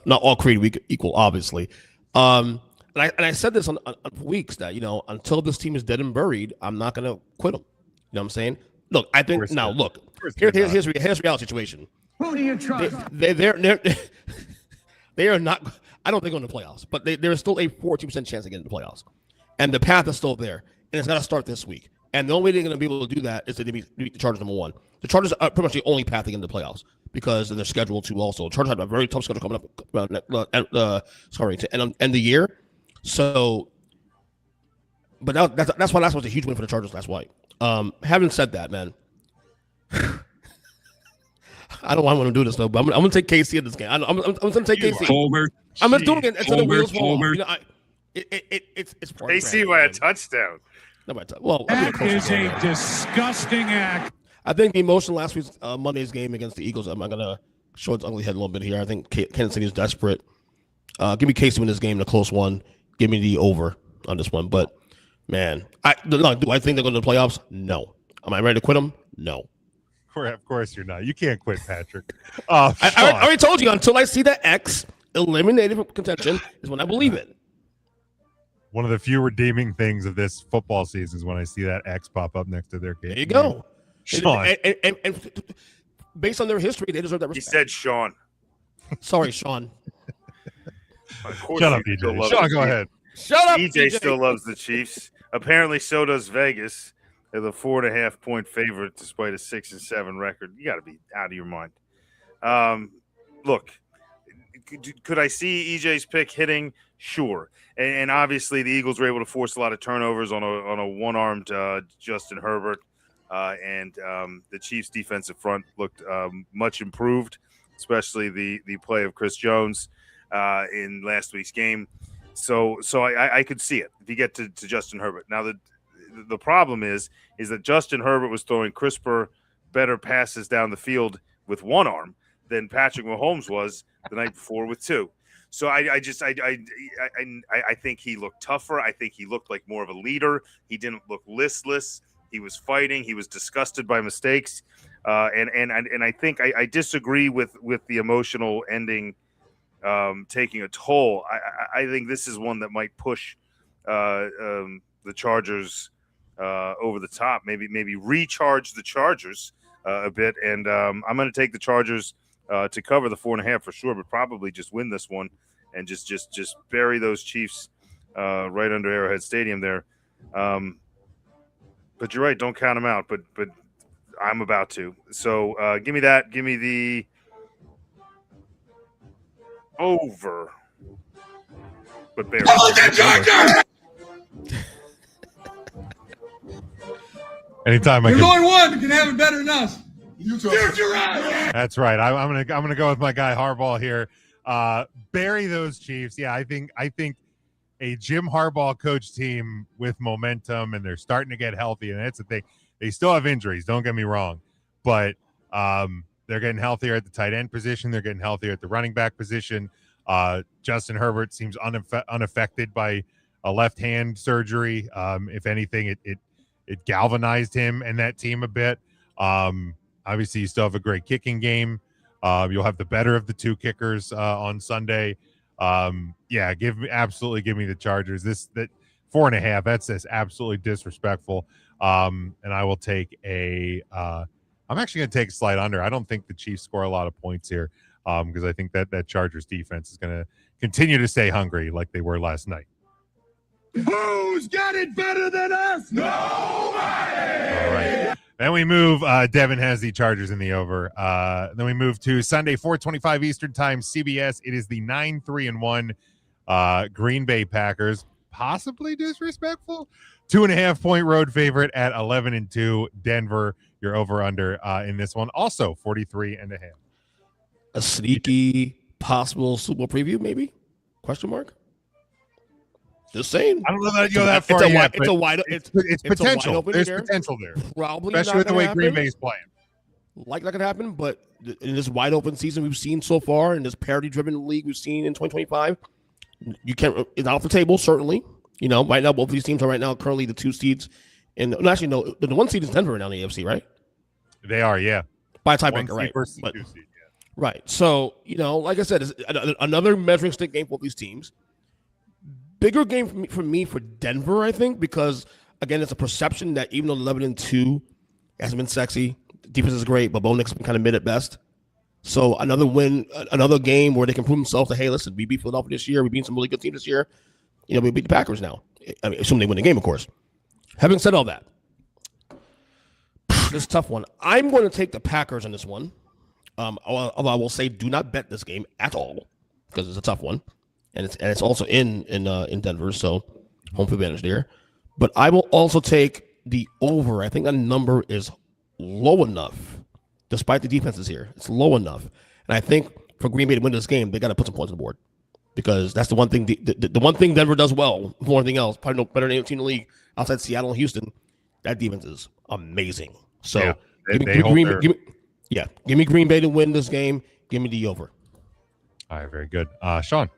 Not all created equal, obviously. And I said this on for weeks that until this team is dead and buried, I'm not gonna quit them. You know what I'm saying? Look, I think now. Look, here's the reality situation. Who do you trust? They are not. I don't think going to the playoffs, but there's still a 14% chance of getting to the playoffs, and the path is still there, and it's got to start this week. And the only way they're going to be able to do that is to beat the Chargers number one. The Chargers are pretty much the only path to get into the playoffs because of their schedule too. Also, the Chargers have a very tough schedule coming up. To end the year. So, but that's why last was a huge win for the Chargers last week. Having said that, man. I don't want to do this though, but I'm going to take KC in this game. I'm going to take KC. I'm going to do it until the wheels fall off. It's KC by a touchdown. That is a disgusting act. I think the emotion last week's Monday's game against the Eagles. I'm going to show its ugly head a little bit here. I think Kansas City is desperate. Give me KC in this game, the close one. Give me the over on this one. But man, do I think they're going to the playoffs? No. Am I ready to quit them? No. Of course you're not. You can't quit, Patrick. I already told you, until I see that X eliminated from contention is when I believe it. One of the few redeeming things of this football season is when I see that X pop up next to their game. There you go. Sean. And based on their history, they deserve that respect. He said Sean. Sorry, Sean. Shut up, EJ. Sean, go ahead. Shut up, EJ still loves the Chiefs. Apparently, so does Vegas. They're the 4.5-point favorite despite a 6-7 record. You got to be out of your mind. Look, could I see EJ's pick hitting? Sure. And obviously, the Eagles were able to force a lot of turnovers on a one-armed Justin Herbert. And the Chiefs' defensive front looked much improved, especially the play of Chris Jones in last week's game. So I could see it if you get to Justin Herbert. Now, the problem is that Justin Herbert was throwing crisper, better passes down the field with one arm than Patrick Mahomes was the night before with two. So I think he looked tougher. I think he looked like more of a leader. He didn't look listless. He was fighting. He was disgusted by mistakes. And I think I disagree with the emotional ending taking a toll. I think this is one that might push the Chargers over the top, maybe recharge the Chargers a bit. And I'm going to take the Chargers to cover the 4.5 for sure, but probably just win this one and just bury those Chiefs right under Arrowhead Stadium there. But you're right, don't count them out. But I'm about to. So give me that. Give me the over. But barely. Anytime There's only one that can have it better than us. That's right. I'm gonna go with my guy Harbaugh here. Bury those Chiefs. Yeah, I think a Jim Harbaugh coach team with momentum, and they're starting to get healthy, and that's the thing. They still have injuries. Don't get me wrong, but they're getting healthier at the tight end position. They're getting healthier at the running back position. Justin Herbert seems unaffected by a left hand surgery. If anything, it galvanized him and that team a bit. Obviously, you still have a great kicking game. You'll have the better of the two kickers on Sunday. Yeah, give me the Chargers. That 4.5. That's absolutely disrespectful. And I will take I'm actually going to take a slight under. I don't think the Chiefs score a lot of points here because I think that Chargers defense is going to continue to stay hungry like they were last night. Who's got it better than us? Nobody! All right. Then we move. Devin has the Chargers in the over. Then we move to Sunday, 4:25 Eastern Time, CBS. It is the 9-3-1 Green Bay Packers. Possibly disrespectful. 2.5-point road favorite at 11-2. Denver, you're over/under in this one. Also 43.5. A sneaky possible Super Bowl preview, maybe? Question mark. Just saying. I don't know that you go that far yet. It's potential. There's potential there. Probably especially with the way Green Bay's playing. Like that could happen, but in this wide open season we've seen so far, in this parity-driven league we've seen in 2025, you can't. It's not off the table, certainly. Right now, both of these teams are right now currently the 2 seeds. And actually, no, the 1 seed is Denver right now in the AFC, right? They are, yeah. By a tiebreaker, right? Versus But, 2 seed, yeah. right. So, like I said, it's another measuring stick game for these teams. Bigger game for me for Denver, I think, because, again, it's a perception that even though 11-2 hasn't been sexy, defense is great, but Bo Nix has been kind of mid at best. So another win, another game where they can prove themselves that, hey, listen, we beat Philadelphia this year. We beat some really good teams this year. We beat the Packers now. I mean, assuming they win the game, of course. Having said all that, this is a tough one. I'm going to take the Packers in this one. Although I will say do not bet this game at all because it's a tough one. And it's also in Denver, so home field advantage there. But I will also take the over. I think that number is low enough. Despite the defenses here, it's low enough. And I think for Green Bay to win this game, they got to put some points on the board because that's the one thing the one thing Denver does well more than anything else, probably no better than any team in the league outside Seattle and Houston. That defense is amazing. So give me Green Bay to win this game. Give me the over. All right, very good. Sean.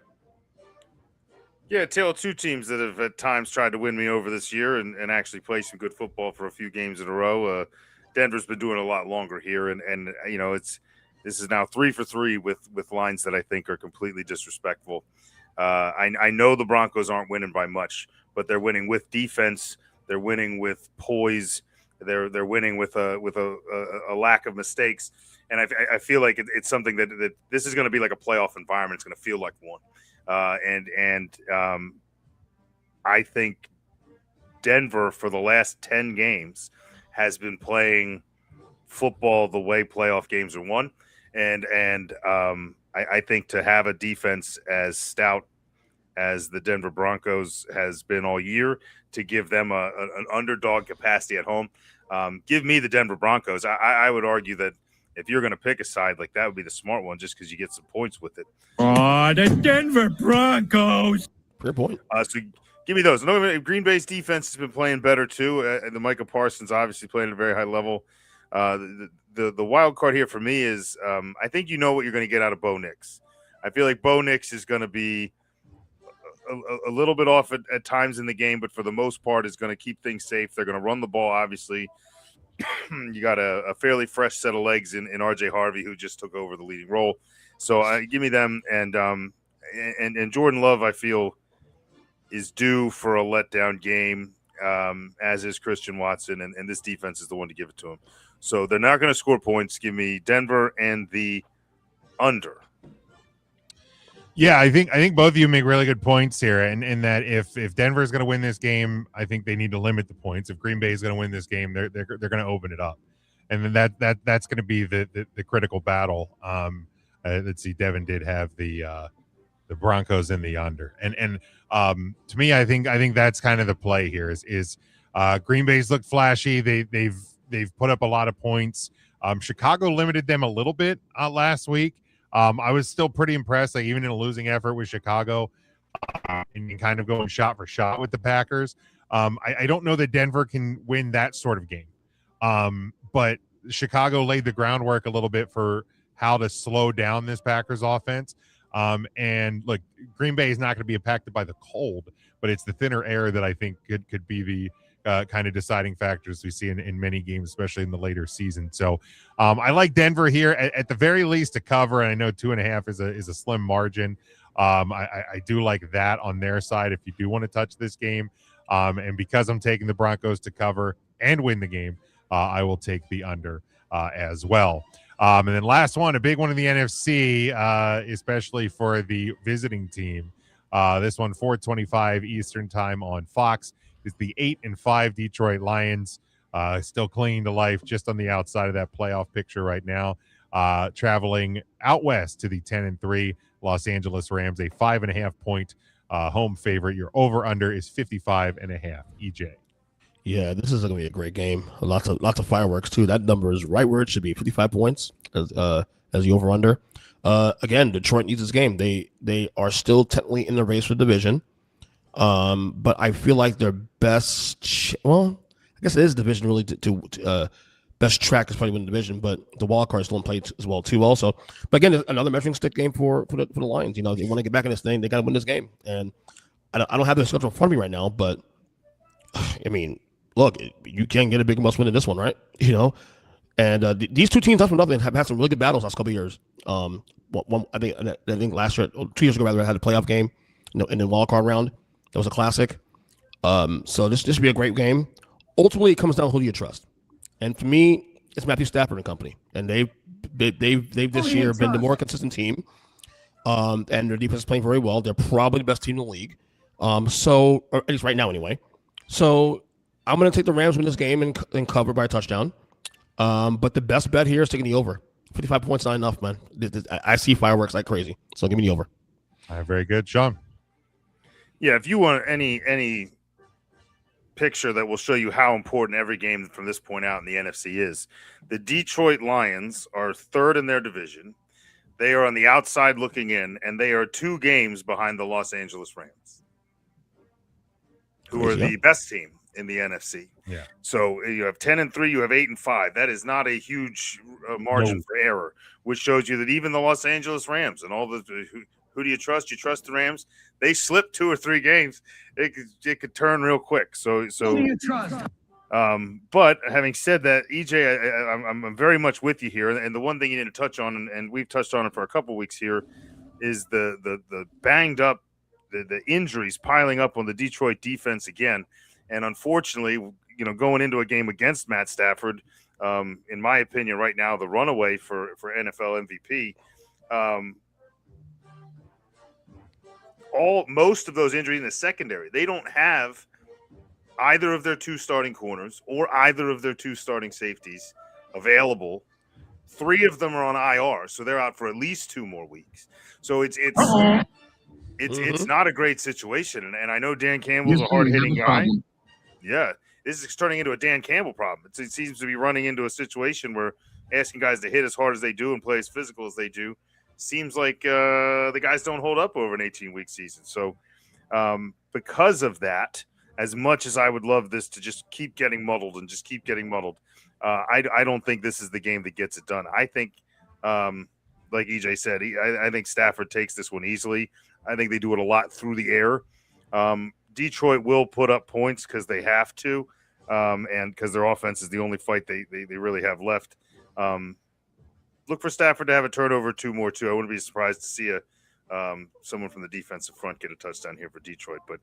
Yeah, tale of 2 teams that have at times tried to win me over this year and actually play some good football for a few games in a row. Denver's been doing a lot longer here, and this is now 3 for 3 with lines that I think are completely disrespectful. I know the Broncos aren't winning by much, but they're winning with defense. They're winning with poise. They're winning with a lack of mistakes, and I feel like it's something that this is going to be like a playoff environment. It's going to feel like one, and I think Denver for the last 10 games has been playing football the way playoff games are won. And I think to have a defense as stout as the Denver Broncos has been all year, to give them an underdog capacity at home, give me the Denver Broncos. I would argue that if you're going to pick a side, like that would be the smart one just because you get some points with it. The Denver Broncos. Fair point. So give me those. No, Green Bay's defense has been playing better too. And the Micah Parsons obviously playing at a very high level. The wild card here for me is I think you know what you're going to get out of Bo Nix. I feel like Bo Nix is going to be a little bit off at times in the game, but for the most part is going to keep things safe. They're going to run the ball, obviously. You got a fairly fresh set of legs in RJ Harvey, who just took over the leading role. So give me them. And Jordan Love, I feel, is due for a letdown game, as is Christian Watson, and this defense is the one to give it to him. So they're not going to score points. Give me Denver and the under. Yeah, I think both of you make really good points here, and in that if Denver is going to win this game, I think they need to limit the points. If Green Bay is going to win this game, they're going to open it up, and then that's going to be the critical battle. Let's see, Devin did have the Broncos in the under, and to me, I think that's kind of the play here. Is Green Bay's looked flashy. They've put up a lot of points. Chicago limited them a little bit last week. I was still pretty impressed, like even in a losing effort with Chicago, and kind of going shot for shot with the Packers. I don't know that Denver can win that sort of game, but Chicago laid the groundwork a little bit for how to slow down this Packers offense. And look, Green Bay is not going to be impacted by the cold, but it's the thinner air that I think could be the kind of deciding factors we see in many games, especially in the later season. So I like Denver here at the very least to cover. And I know 2.5 is a slim margin. I do like that on their side if you do want to touch this game. And because I'm taking the Broncos to cover and win the game, I will take the under as well. And then last one, a big one in the NFC, especially for the visiting team. This one, 4:25 Eastern time on Fox, is the 8-5 Detroit Lions, still clinging to life just on the outside of that playoff picture right now, traveling out west to the 10-3 Los Angeles Rams, a 5.5-point home favorite. Your over/under is 55.5. EJ. Yeah, this is going to be a great game. Lots of fireworks too. That number is right where it should be, 55 points as the over/under. Again, Detroit needs this game. They are still technically in the race for division. But I feel like their best, I guess it is division really to best track is probably win the division, but the wild card is still in play as well too. Also, but again, another measuring stick game for the Lions. You know, if they want to get back in this thing, they got to win this game. And I don't have the schedule in front of me right now, but I mean, look, you can get a big must win in this one, right? You know, and these two teams, not for nothing, have had some really good battles last couple of years. I think last year, 2 years ago, rather, I had a playoff game, in the wild card round. That was a classic. So this would be a great game. Ultimately, it comes down to who do you trust, and for me, it's Matthew Stafford and company, and they've this year been the more consistent team. And their defense is playing very well. They're probably the best team in the league. So, or at least right now, anyway. So, I'm going to take the Rams win this game and cover by a touchdown. But the best bet here is taking the over. 55 points not enough, man. I see fireworks like crazy. So, give me the over. All right, very good, Sean. Yeah, if you want any picture that will show you how important every game from this point out in the NFC is, the Detroit Lions are third in their division. They are on the outside looking in, and they are 2 games behind the Los Angeles Rams, who are the best team in the NFC. Yeah. So you have 10-3, you have 8-5. That is not a huge margin for error, which shows you that even the Los Angeles Rams and all the who do you trust? You trust the Rams. They slip 2 or 3 games, it could turn real quick. So who do you trust? But having said that, EJ, I'm very much with you here. And the one thing you need to touch on, and we've touched on it for a couple of weeks here, is the banged up, the injuries piling up on the Detroit defense again. And unfortunately, going into a game against Matt Stafford, in my opinion, right now, the runaway for NFL MVP, most of those injuries in the secondary, they don't have either of their 2 starting corners or either of their 2 starting safeties available. 3 of them are on IR, so they're out for at least 2 more weeks. So it's not a great situation. And I know Dan Campbell's a hard-hitting guy. Yeah, this is turning into a Dan Campbell problem. It seems to be running into a situation where asking guys to hit as hard as they do and play as physical as they do seems like the guys don't hold up over an 18-week season. So because of that, as much as I would love this to just keep getting muddled, I don't think this is the game that gets it done. I think, like EJ said, I think Stafford takes this one easily. I think they do it a lot through the air. Detroit will put up points because they have to, and because their offense is the only fight they really have left. Look for Stafford to have a turnover, 2 more too. I wouldn't be surprised to see someone from the defensive front get a touchdown here for Detroit. But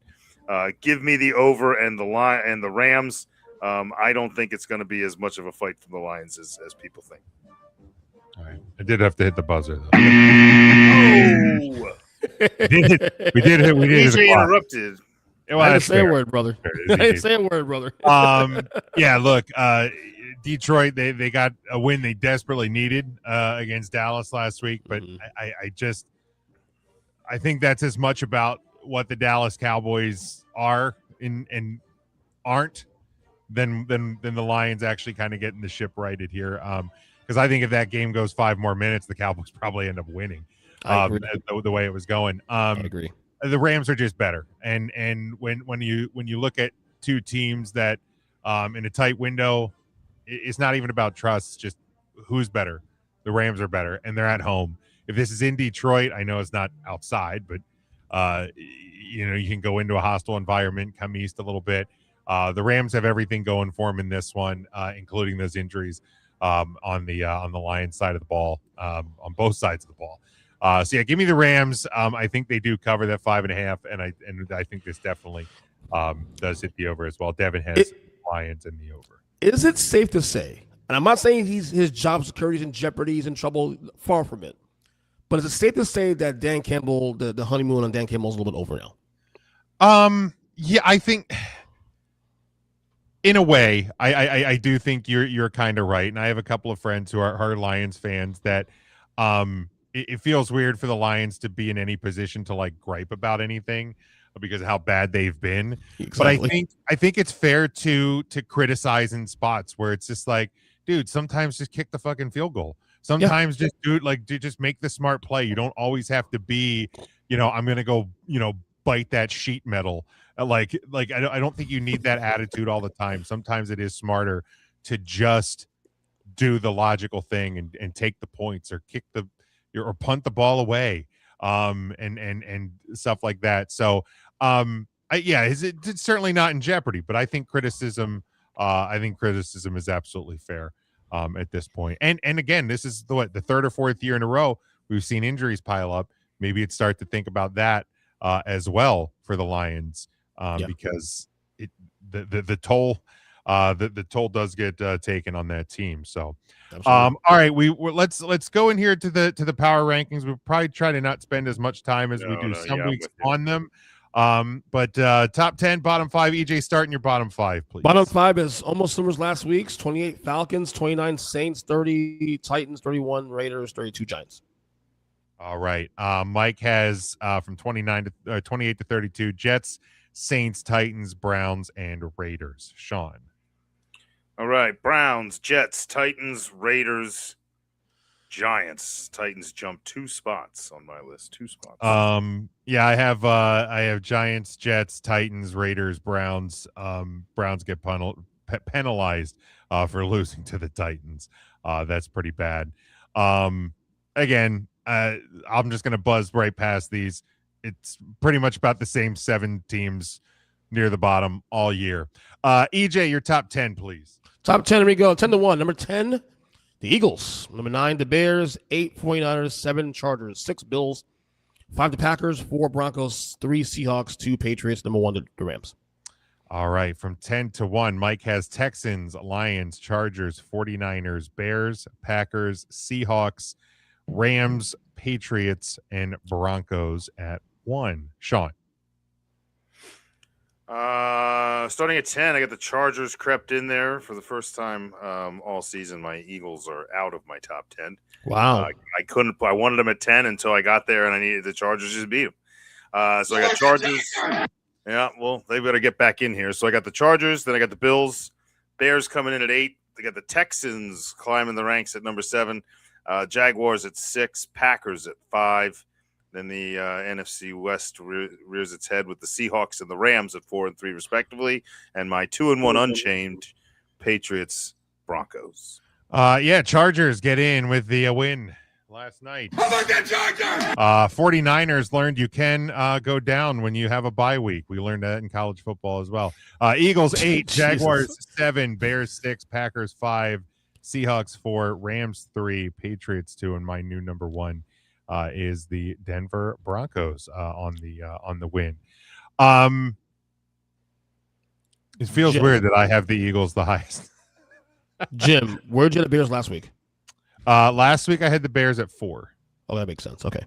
give me the over and the line and the Rams. I don't think it's going to be as much of a fight from the Lions as people think. All right, I did have to hit the buzzer though. Oh, we did hit EJ interrupted. Well, I didn't say a word, brother. I didn't say a word, brother. Yeah, look, Detroit, they got a win they desperately needed against Dallas last week, but I think that's as much about what the Dallas Cowboys are and aren't than the Lions actually kind of getting the ship righted here. Because I think if that game goes 5 more minutes, the Cowboys probably end up winning. The way it was going. I agree. The Rams are just better, and when you look at 2 teams that in a tight window, it's not even about trust. It's just who's better. The Rams are better, and they're at home. If this is in Detroit, I know it's not outside, but you can go into a hostile environment, come east a little bit. The Rams have everything going for them in this one, including those injuries on the Lions side of the ball, on both sides of the ball. So yeah, give me the Rams. I think they do cover that 5.5, and I think this definitely does hit the over as well. Devin has Lions in the over. Is it safe to say, and I'm not saying his job security is in jeopardy, he's in trouble, far from it, but is it safe to say that Dan Campbell, the honeymoon on Dan Campbell is a little bit over now? Yeah, I think in a way, I do think you're kind of right, and I have a couple of friends who are Lions fans that it feels weird for the Lions to be in any position to like gripe about anything because of how bad they've been. Exactly. But I think it's fair to criticize in spots where it's just like, dude, sometimes just kick the fucking field goal. Sometimes just just make the smart play. You don't always have to be, I'm going to go, bite that sheet metal. I don't think you need that attitude all the time. Sometimes it is smarter to just do the logical thing and take the points or or punt the ball away, and stuff like that. So It's certainly not in jeopardy, but I think criticism is absolutely fair at this point. And again, this is the third or fourth year in a row we've seen injuries pile up. Maybe it's start to think about that as well for the Lions because the toll the toll does get taken on that team. So all right, let's go in here to the power rankings. We'll probably try to not spend as much time as we do some weeks on them. But top 10, bottom 5. EJ, starting your bottom 5, please. Bottom 5 is almost similar as last week's: 28 Falcons, 29 Saints, 30 Titans, 31 Raiders, 32 Giants. All right. Mike has from 28 to 32 Jets, Saints, Titans, Browns, and Raiders. Sean. All right. Browns, Jets, Titans, Raiders, Giants. Titans jump 2 spots on my list. 2 spots. I have Giants, Jets, Titans, Raiders, Browns. Browns get penalized for losing to the Titans. That's pretty bad. Again, I'm just going to buzz right past these. It's pretty much about the same 7 teams near the bottom all year. EJ, your top 10, please. Top 10, here we go. 10-1. Number 10, the Eagles. Number 9, the Bears. 8, 49ers. 7, Chargers. 6, Bills. 5, the Packers. 4, Broncos. 3, Seahawks. 2, Patriots. Number 1, the Rams. All right. From 10 to 1, Mike has Texans, Lions, Chargers, 49ers, Bears, Packers, Seahawks, Rams, Patriots, and Broncos at 1. Sean. Starting at 10, I got the Chargers crept in there for the first time all season. My Eagles are out of my top 10. Wow. I wanted them at 10 until I got there, and I needed the Chargers just beat them. So I got Chargers. Yeah, well, they better get back in here. So I got the Chargers, then I got the Bills, Bears coming in at 8. They got the Texans climbing the ranks at number 7. Jaguars at 6, Packers at 5. Then the NFC West rears its head with the Seahawks and the Rams at 4 and 3 respectively, and my 2-1 unchained Patriots Broncos. Chargers get in with the win last night. How about that, Charger? 49ers learned you can go down when you have a bye week. We learned that in college football as well. Eagles 8, Jaguars 7, Bears 6, Packers 5, Seahawks 4, Rams 3, Patriots 2, and my new number 1 is the Denver Broncos on the win. It feels weird that I have the Eagles the highest. Jim, where'd you have the Bears last week? Last week I had the Bears at 4. Oh, that makes sense. Okay.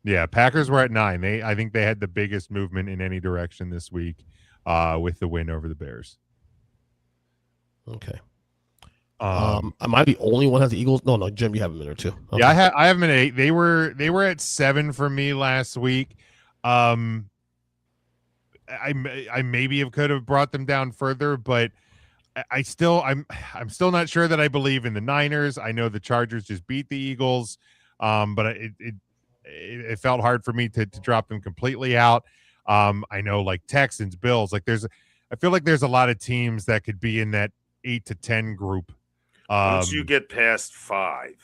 Yeah, Packers were at 9. I think they had the biggest movement in any direction this week with the win over the Bears. Okay. Am I the only one that has the Eagles? No, Jim, you have them in there too. Okay. Yeah, I have them at 8. They were at 7 for me last week. I maybe could have brought them down further, but I'm still not sure that I believe in the Niners. I know the Chargers just beat the Eagles, but it felt hard for me to drop them completely out. I know like Texans, Bills, I feel like there's a lot of teams that could be in that 8 to 10 group. Once you get past 5,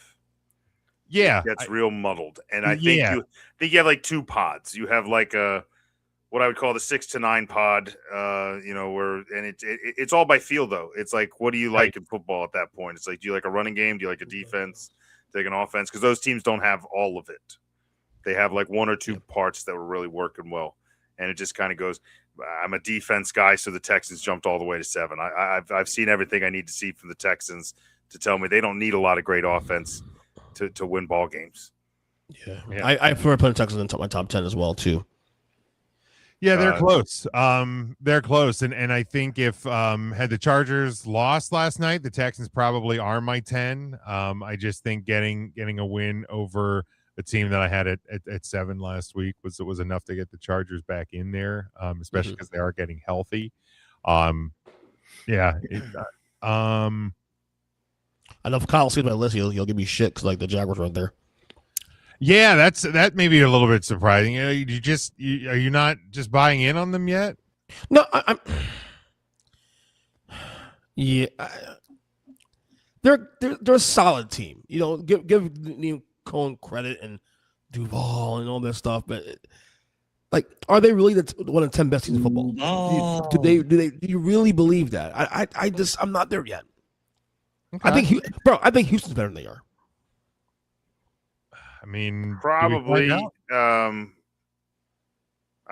it gets real muddled. And I think you have like 2 pods. You have like what I would call the 6 to 9 pod, it's all by feel though. It's like, what do you like in football at that point? It's like, do you like a running game? Do you like a defense? Do you like an offense? Because those teams don't have all of it. They have like 1 or 2 parts that were really working well. And it just kind of goes, I'm a defense guy, so the Texans jumped all the way to 7. I've seen everything I need to see from the Texans to tell me they don't need a lot of great offense to win ball games. Yeah. I prefer putting Texans in my top 10 as well too. Yeah, they're close. They're close, and I think if had the Chargers lost last night, the Texans probably are my 10. I just think getting a win over a team that I had at 7 last week was enough to get the Chargers back in there, especially because they are getting healthy. I know if Kyle sees my list, he'll give me shit because like the Jaguars aren't there. Yeah, that may be a little bit surprising. Are you not just buying in on them yet? No, I'm. Yeah, they're a solid team. Give Cohen credit and Duval and all this stuff, but Like, are they really one of the 10 best teams in football? No. Do you really believe that? I'm not there yet. Okay. I think Houston's better than they are. I mean, probably. I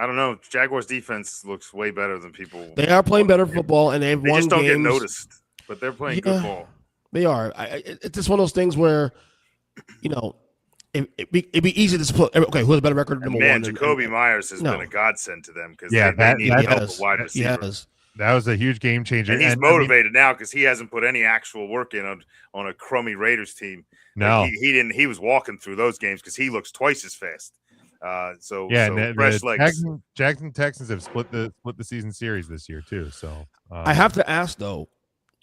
don't know. Jaguars defense looks way better than people. They are playing better football, and they've won games. They just don't get noticed, but they're playing good ball. They are. It's just one of those things where, it'd be easy to split. Okay, who has a better record? Number one. Jacoby Myers has been a godsend to them because they need help at wide receiver. That was a huge game changer. And he's motivated now because he hasn't put any actual work in on a crummy Raiders team. No, he didn't. He was walking through those games because he looks twice as fast. Fresh legs. Jackson Texans have split the season series this year too. So I have to ask though,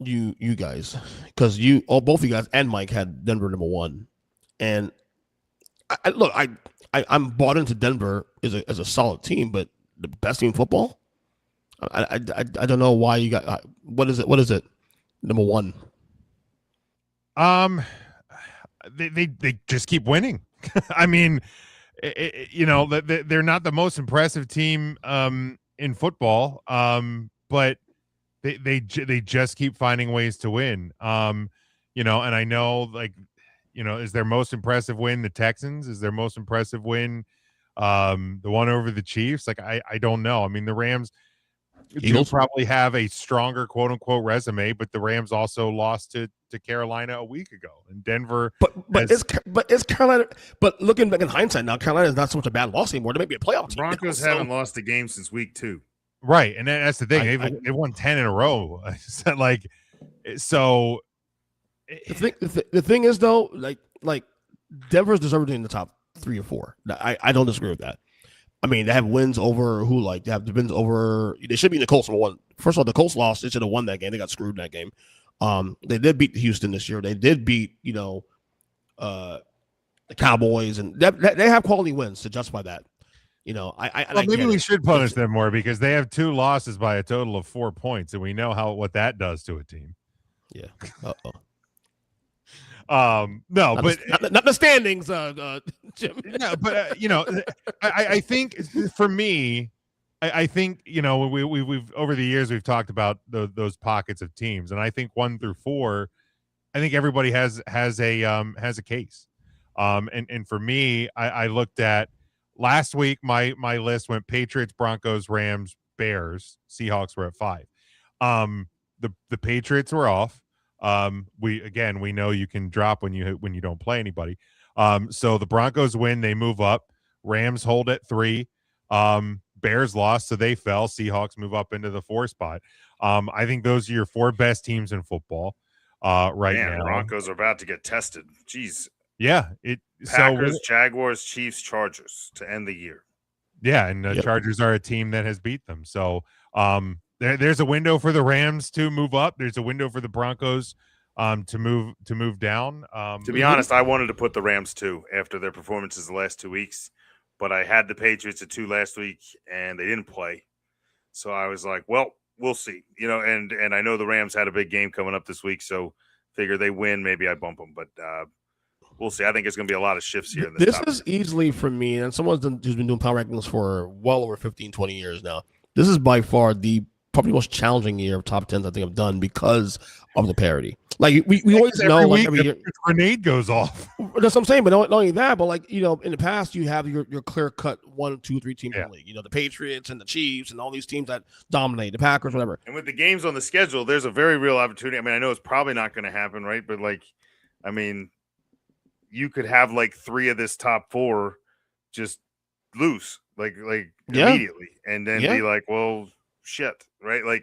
you guys, because both of you guys and Mike had Denver number 1, and I'm bought into Denver as a solid team, but the best team in football. I don't know why you got what is it number 1. They just keep winning. I mean, they're not the most impressive team in football, but they just keep finding ways to win. And I know, is their most impressive win the Texans? Is their most impressive win the one over the Chiefs? I don't know. I mean, the Rams do probably have a stronger quote unquote resume, but the Rams also lost to Carolina a week ago, and Denver. But it's Carolina. But looking back in hindsight now, Carolina is not so much a bad loss anymore. They may be a playoff team. Broncos haven't lost a game since week 2. Right, and that's the thing. They've won 10 in a row. So the thing is though, like Denver's deserved in the top 3 or 4. I don't disagree with that. I mean, they have wins over who? They have wins over. They should be in the Colts number 1. First of all, the Colts lost. They should have won that game. They got screwed in that game. They did beat Houston this year. They did beat the Cowboys, and they have quality wins to justify that. Maybe we should punish them more because they have 2 losses by a total of 4 points, and we know what that does to a team. Yeah. No, not the standings, Jim. No, but I think for me, I think we've over the years we've talked about those pockets of teams, and I think 1 through 4, I think everybody has a case. And for me, I looked at last week. My list went Patriots, Broncos, Rams, Bears, Seahawks were at 5. The Patriots were off. We know you can drop when you don't play anybody. So the Broncos win, they move up. Rams hold at 3. Bears lost, so they fell. Seahawks move up into the 4 spot. I think those are your 4 best teams in football right now. Broncos are about to get tested. Jeez. Yeah. Packers, Jaguars, Chiefs, Chargers to end the year. Yeah, and the Chargers are a team that has beat them. So there's a window for the Rams to move up. There's a window for the Broncos to move down. To be honest, I wanted to put the Rams 2 after their performances the last 2 weeks, but I had the Patriots at 2 last week and they didn't play. So I was like, well, we'll see. And I know the Rams had a big game coming up this week, so figure they win, maybe I bump them, but we'll see. I think it's going to be a lot of shifts here. This is easily for me, and someone who's been doing power rankings for well over 15, 20 years now. This is by far the probably most challenging year of top 10s I think I've done because of the parity. Like we always know, like every year, grenade goes off. That's what I'm saying. But not only that, but in the past you have your clear cut 1, 2, 3 teams in the league. The Patriots and the Chiefs and all these teams that dominate, the Packers, whatever. And with the games on the schedule, there's a very real opportunity. I mean, I know it's probably not going to happen, right? But you could have 3 of this top 4 just lose, immediately, and then be like, well, shit, right?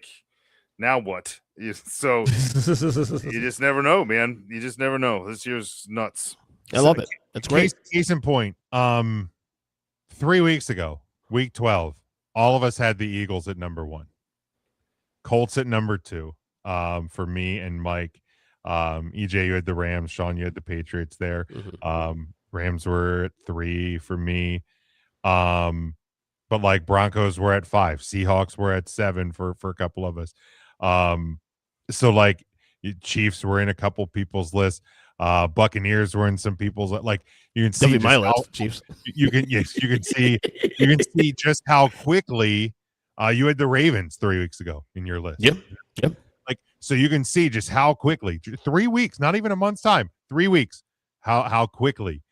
Now what? So you just never know, man. You just never know. This year's nuts. I love it. It's great. Case in point, 3 weeks ago, week 12, all of us had the Eagles at number 1, Colts at number 2. For me and Mike, EJ, you had the Rams. Sean, you had the Patriots there. Mm-hmm. Rams were at 3 for me. But Broncos were at 5. Seahawks were at 7 for a couple of us. So Chiefs were in a couple people's lists. Buccaneers were in some people's, like, you can see my just list, Chiefs. you can see just how quickly you had the Ravens 3 weeks ago in your list. Yep. Like, so you can see just how quickly 3 weeks, not even a month's time, 3 weeks, how quickly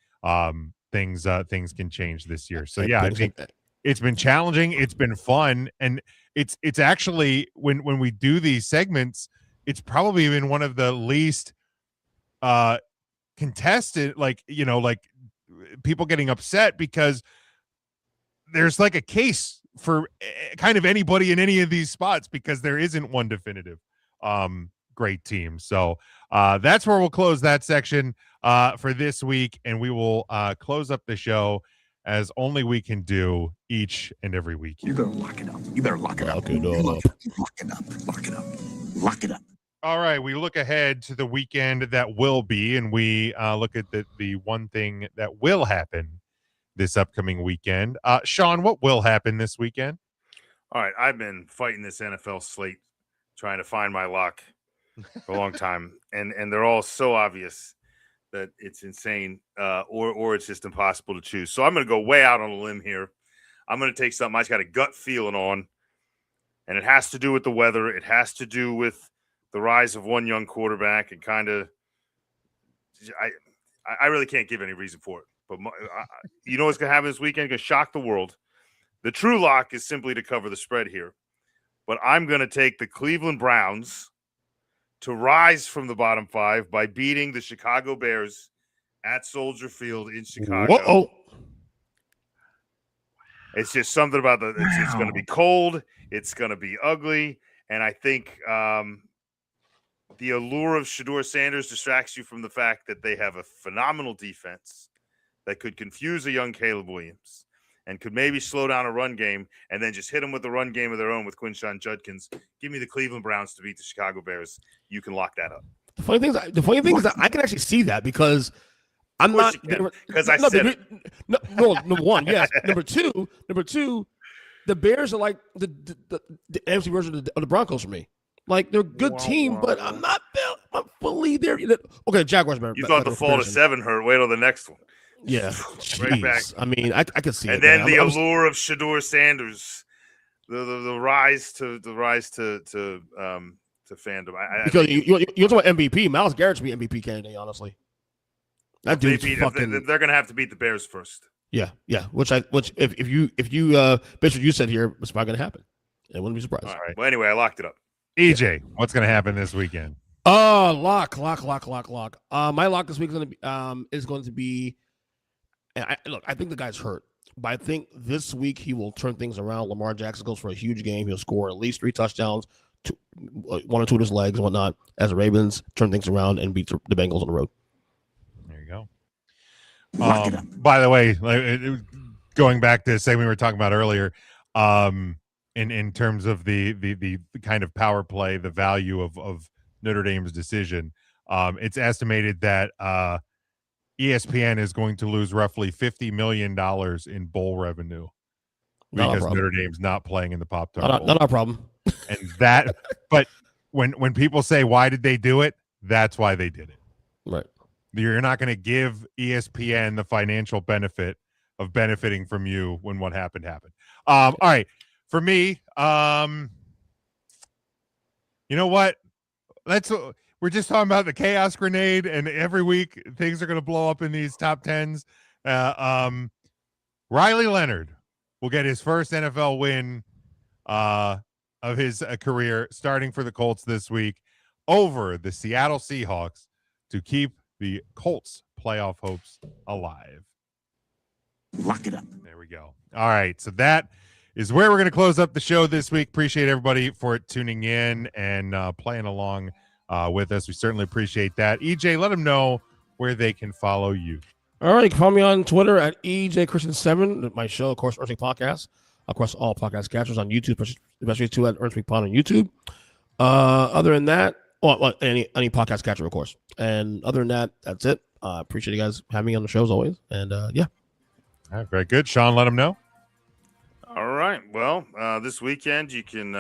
things can change this year. So yeah, I think it's been challenging. It's been fun, and it's actually when we do these segments, it's probably been one of the least contested, like people getting upset, because there's like a case for kind of anybody in any of these spots, because there isn't one definitive great team. So that's where we'll close that section for this week, and we will close up the show as only we can do each and every week. You better lock it up. You better lock it up. Lock it up. Lock it up. Lock it up. Lock it up. All right, we look ahead to the weekend that will be, and we look at the one thing that will happen this upcoming weekend. Sean, what will happen this weekend? All right, I've been fighting this NFL slate, trying to find my lock for a long time, and they're all so obvious that it's insane, or it's just impossible to choose. So I'm going to go way out on a limb here. I'm going to take something I just got a gut feeling on, and it has to do with the weather. It has to do with the rise of one young quarterback, and kind of, I really can't give any reason for it. But you know what's going to happen this weekend? It's going to shock the world. The true lock is simply to cover the spread here. But I'm going to take the Cleveland Browns to rise from the bottom 5 by beating the Chicago Bears at Soldier Field in Chicago. Whoa. It's just something about it's going to be cold. It's going to be ugly. And I think the allure of Shedeur Sanders distracts you from the fact that they have a phenomenal defense that could confuse a young Caleb Williams and could maybe slow down a run game, and then just hit them with a run game of their own with Quinshon Judkins. Give me the Cleveland Browns to beat the Chicago Bears. You can lock that up. The funny thing is that I can actually see that, because I'm not, because I said it. Number one, yes. Number two, the Bears are like the NFC version of the Broncos for me. Like, they're a good team, but I'm not fully there. Okay, Jaguars. You thought the fall to 7 hurt. Wait till the next one. Yeah, right back. I mean, I can see and it. And then the allure of Shedeur Sanders, the rise to fandom. Because you talk about MVP. Miles Garrett should be MVP candidate, honestly. That dude's fucking. They're gonna have to beat the Bears first. Yeah. Which if you based what you said here, it's probably gonna happen. I wouldn't be surprised. All right. Well, anyway, I locked it up. EJ, what's gonna happen this weekend? Lock. My lock this week is going to be. And I think the guy's hurt, but I think this week he will turn things around. Lamar Jackson goes for a huge game. He'll score at least 3 touchdowns, 1 or 2 of his legs and whatnot, as the Ravens turn things around and beat the Bengals on the road. There you go. By the way, going back to the segment we were talking about earlier, in terms of the kind of power play, the value of Notre Dame's decision, it's estimated that ESPN is going to lose roughly $50 million in bowl revenue because Notre Dame's not playing in the Pop-Tart Bowl. Not our problem. And that, but when people say, why did they do it? That's why they did it. Right. You're not going to give ESPN the financial benefit of benefiting from you when what happened. All right. For me, you know what? We're just talking about the chaos grenade, and every week things are going to blow up in these top 10s. Riley Leonard will get his first NFL win of his career, starting for the Colts this week over the Seattle Seahawks to keep the Colts playoff hopes alive. Lock it up. There we go. All right. So that is where we're going to close up the show this week. Appreciate everybody for tuning in and playing along with us. We certainly appreciate that. EJ, let them know where they can follow you. All right, you can follow me on Twitter at EJChristian7. My show, of course, Earthquake Podcast, across all podcast catchers on YouTube, especially too at Earthquake Pod on YouTube. Other than that, any podcast catcher, of course. And other than that, that's it. Appreciate you guys having me on the show as always. And yeah. All right, very good. Sean, let them know. All right. Well, this weekend you can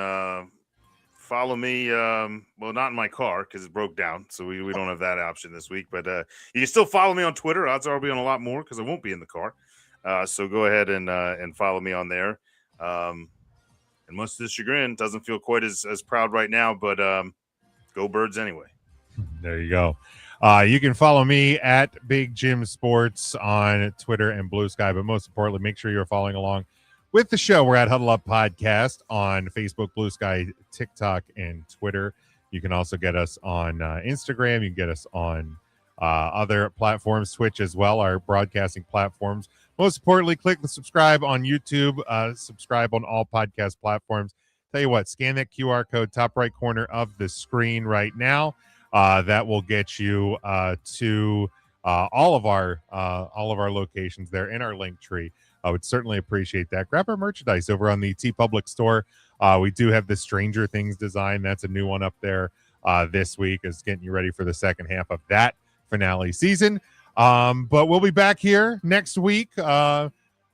follow me. Well, not in my car because it broke down, so we don't have that option this week. But you can still follow me on Twitter. Odds are I'll be on a lot more because I won't be in the car. So go ahead and follow me on there. And much to the chagrin, doesn't feel quite as proud right now, but go Birds anyway. There you go. You can follow me at Big Jim Sports on Twitter and Blue Sky, but most importantly, make sure you're following along with the show. We're at Huddle Up Podcast on Facebook, Blue Sky, TikTok, and Twitter. You can also get us on Instagram. You can get us on other platforms, Twitch as well, our broadcasting platforms. Most importantly, click the subscribe on YouTube, subscribe on all podcast platforms. Tell you what, scan that QR code top right corner of the screen right now. That will get you to all of our locations there in our link tree. I would certainly appreciate that. Grab our merchandise over on the TeePublic store. We do have the Stranger Things design. That's a new one up there this week, is getting you ready for the second half of that finale season. But we'll be back here next week,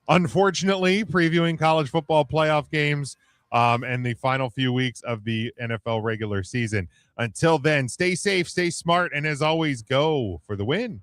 unfortunately, previewing college football playoff games and the final few weeks of the NFL regular season. Until then, stay safe, stay smart, and as always, go for the win.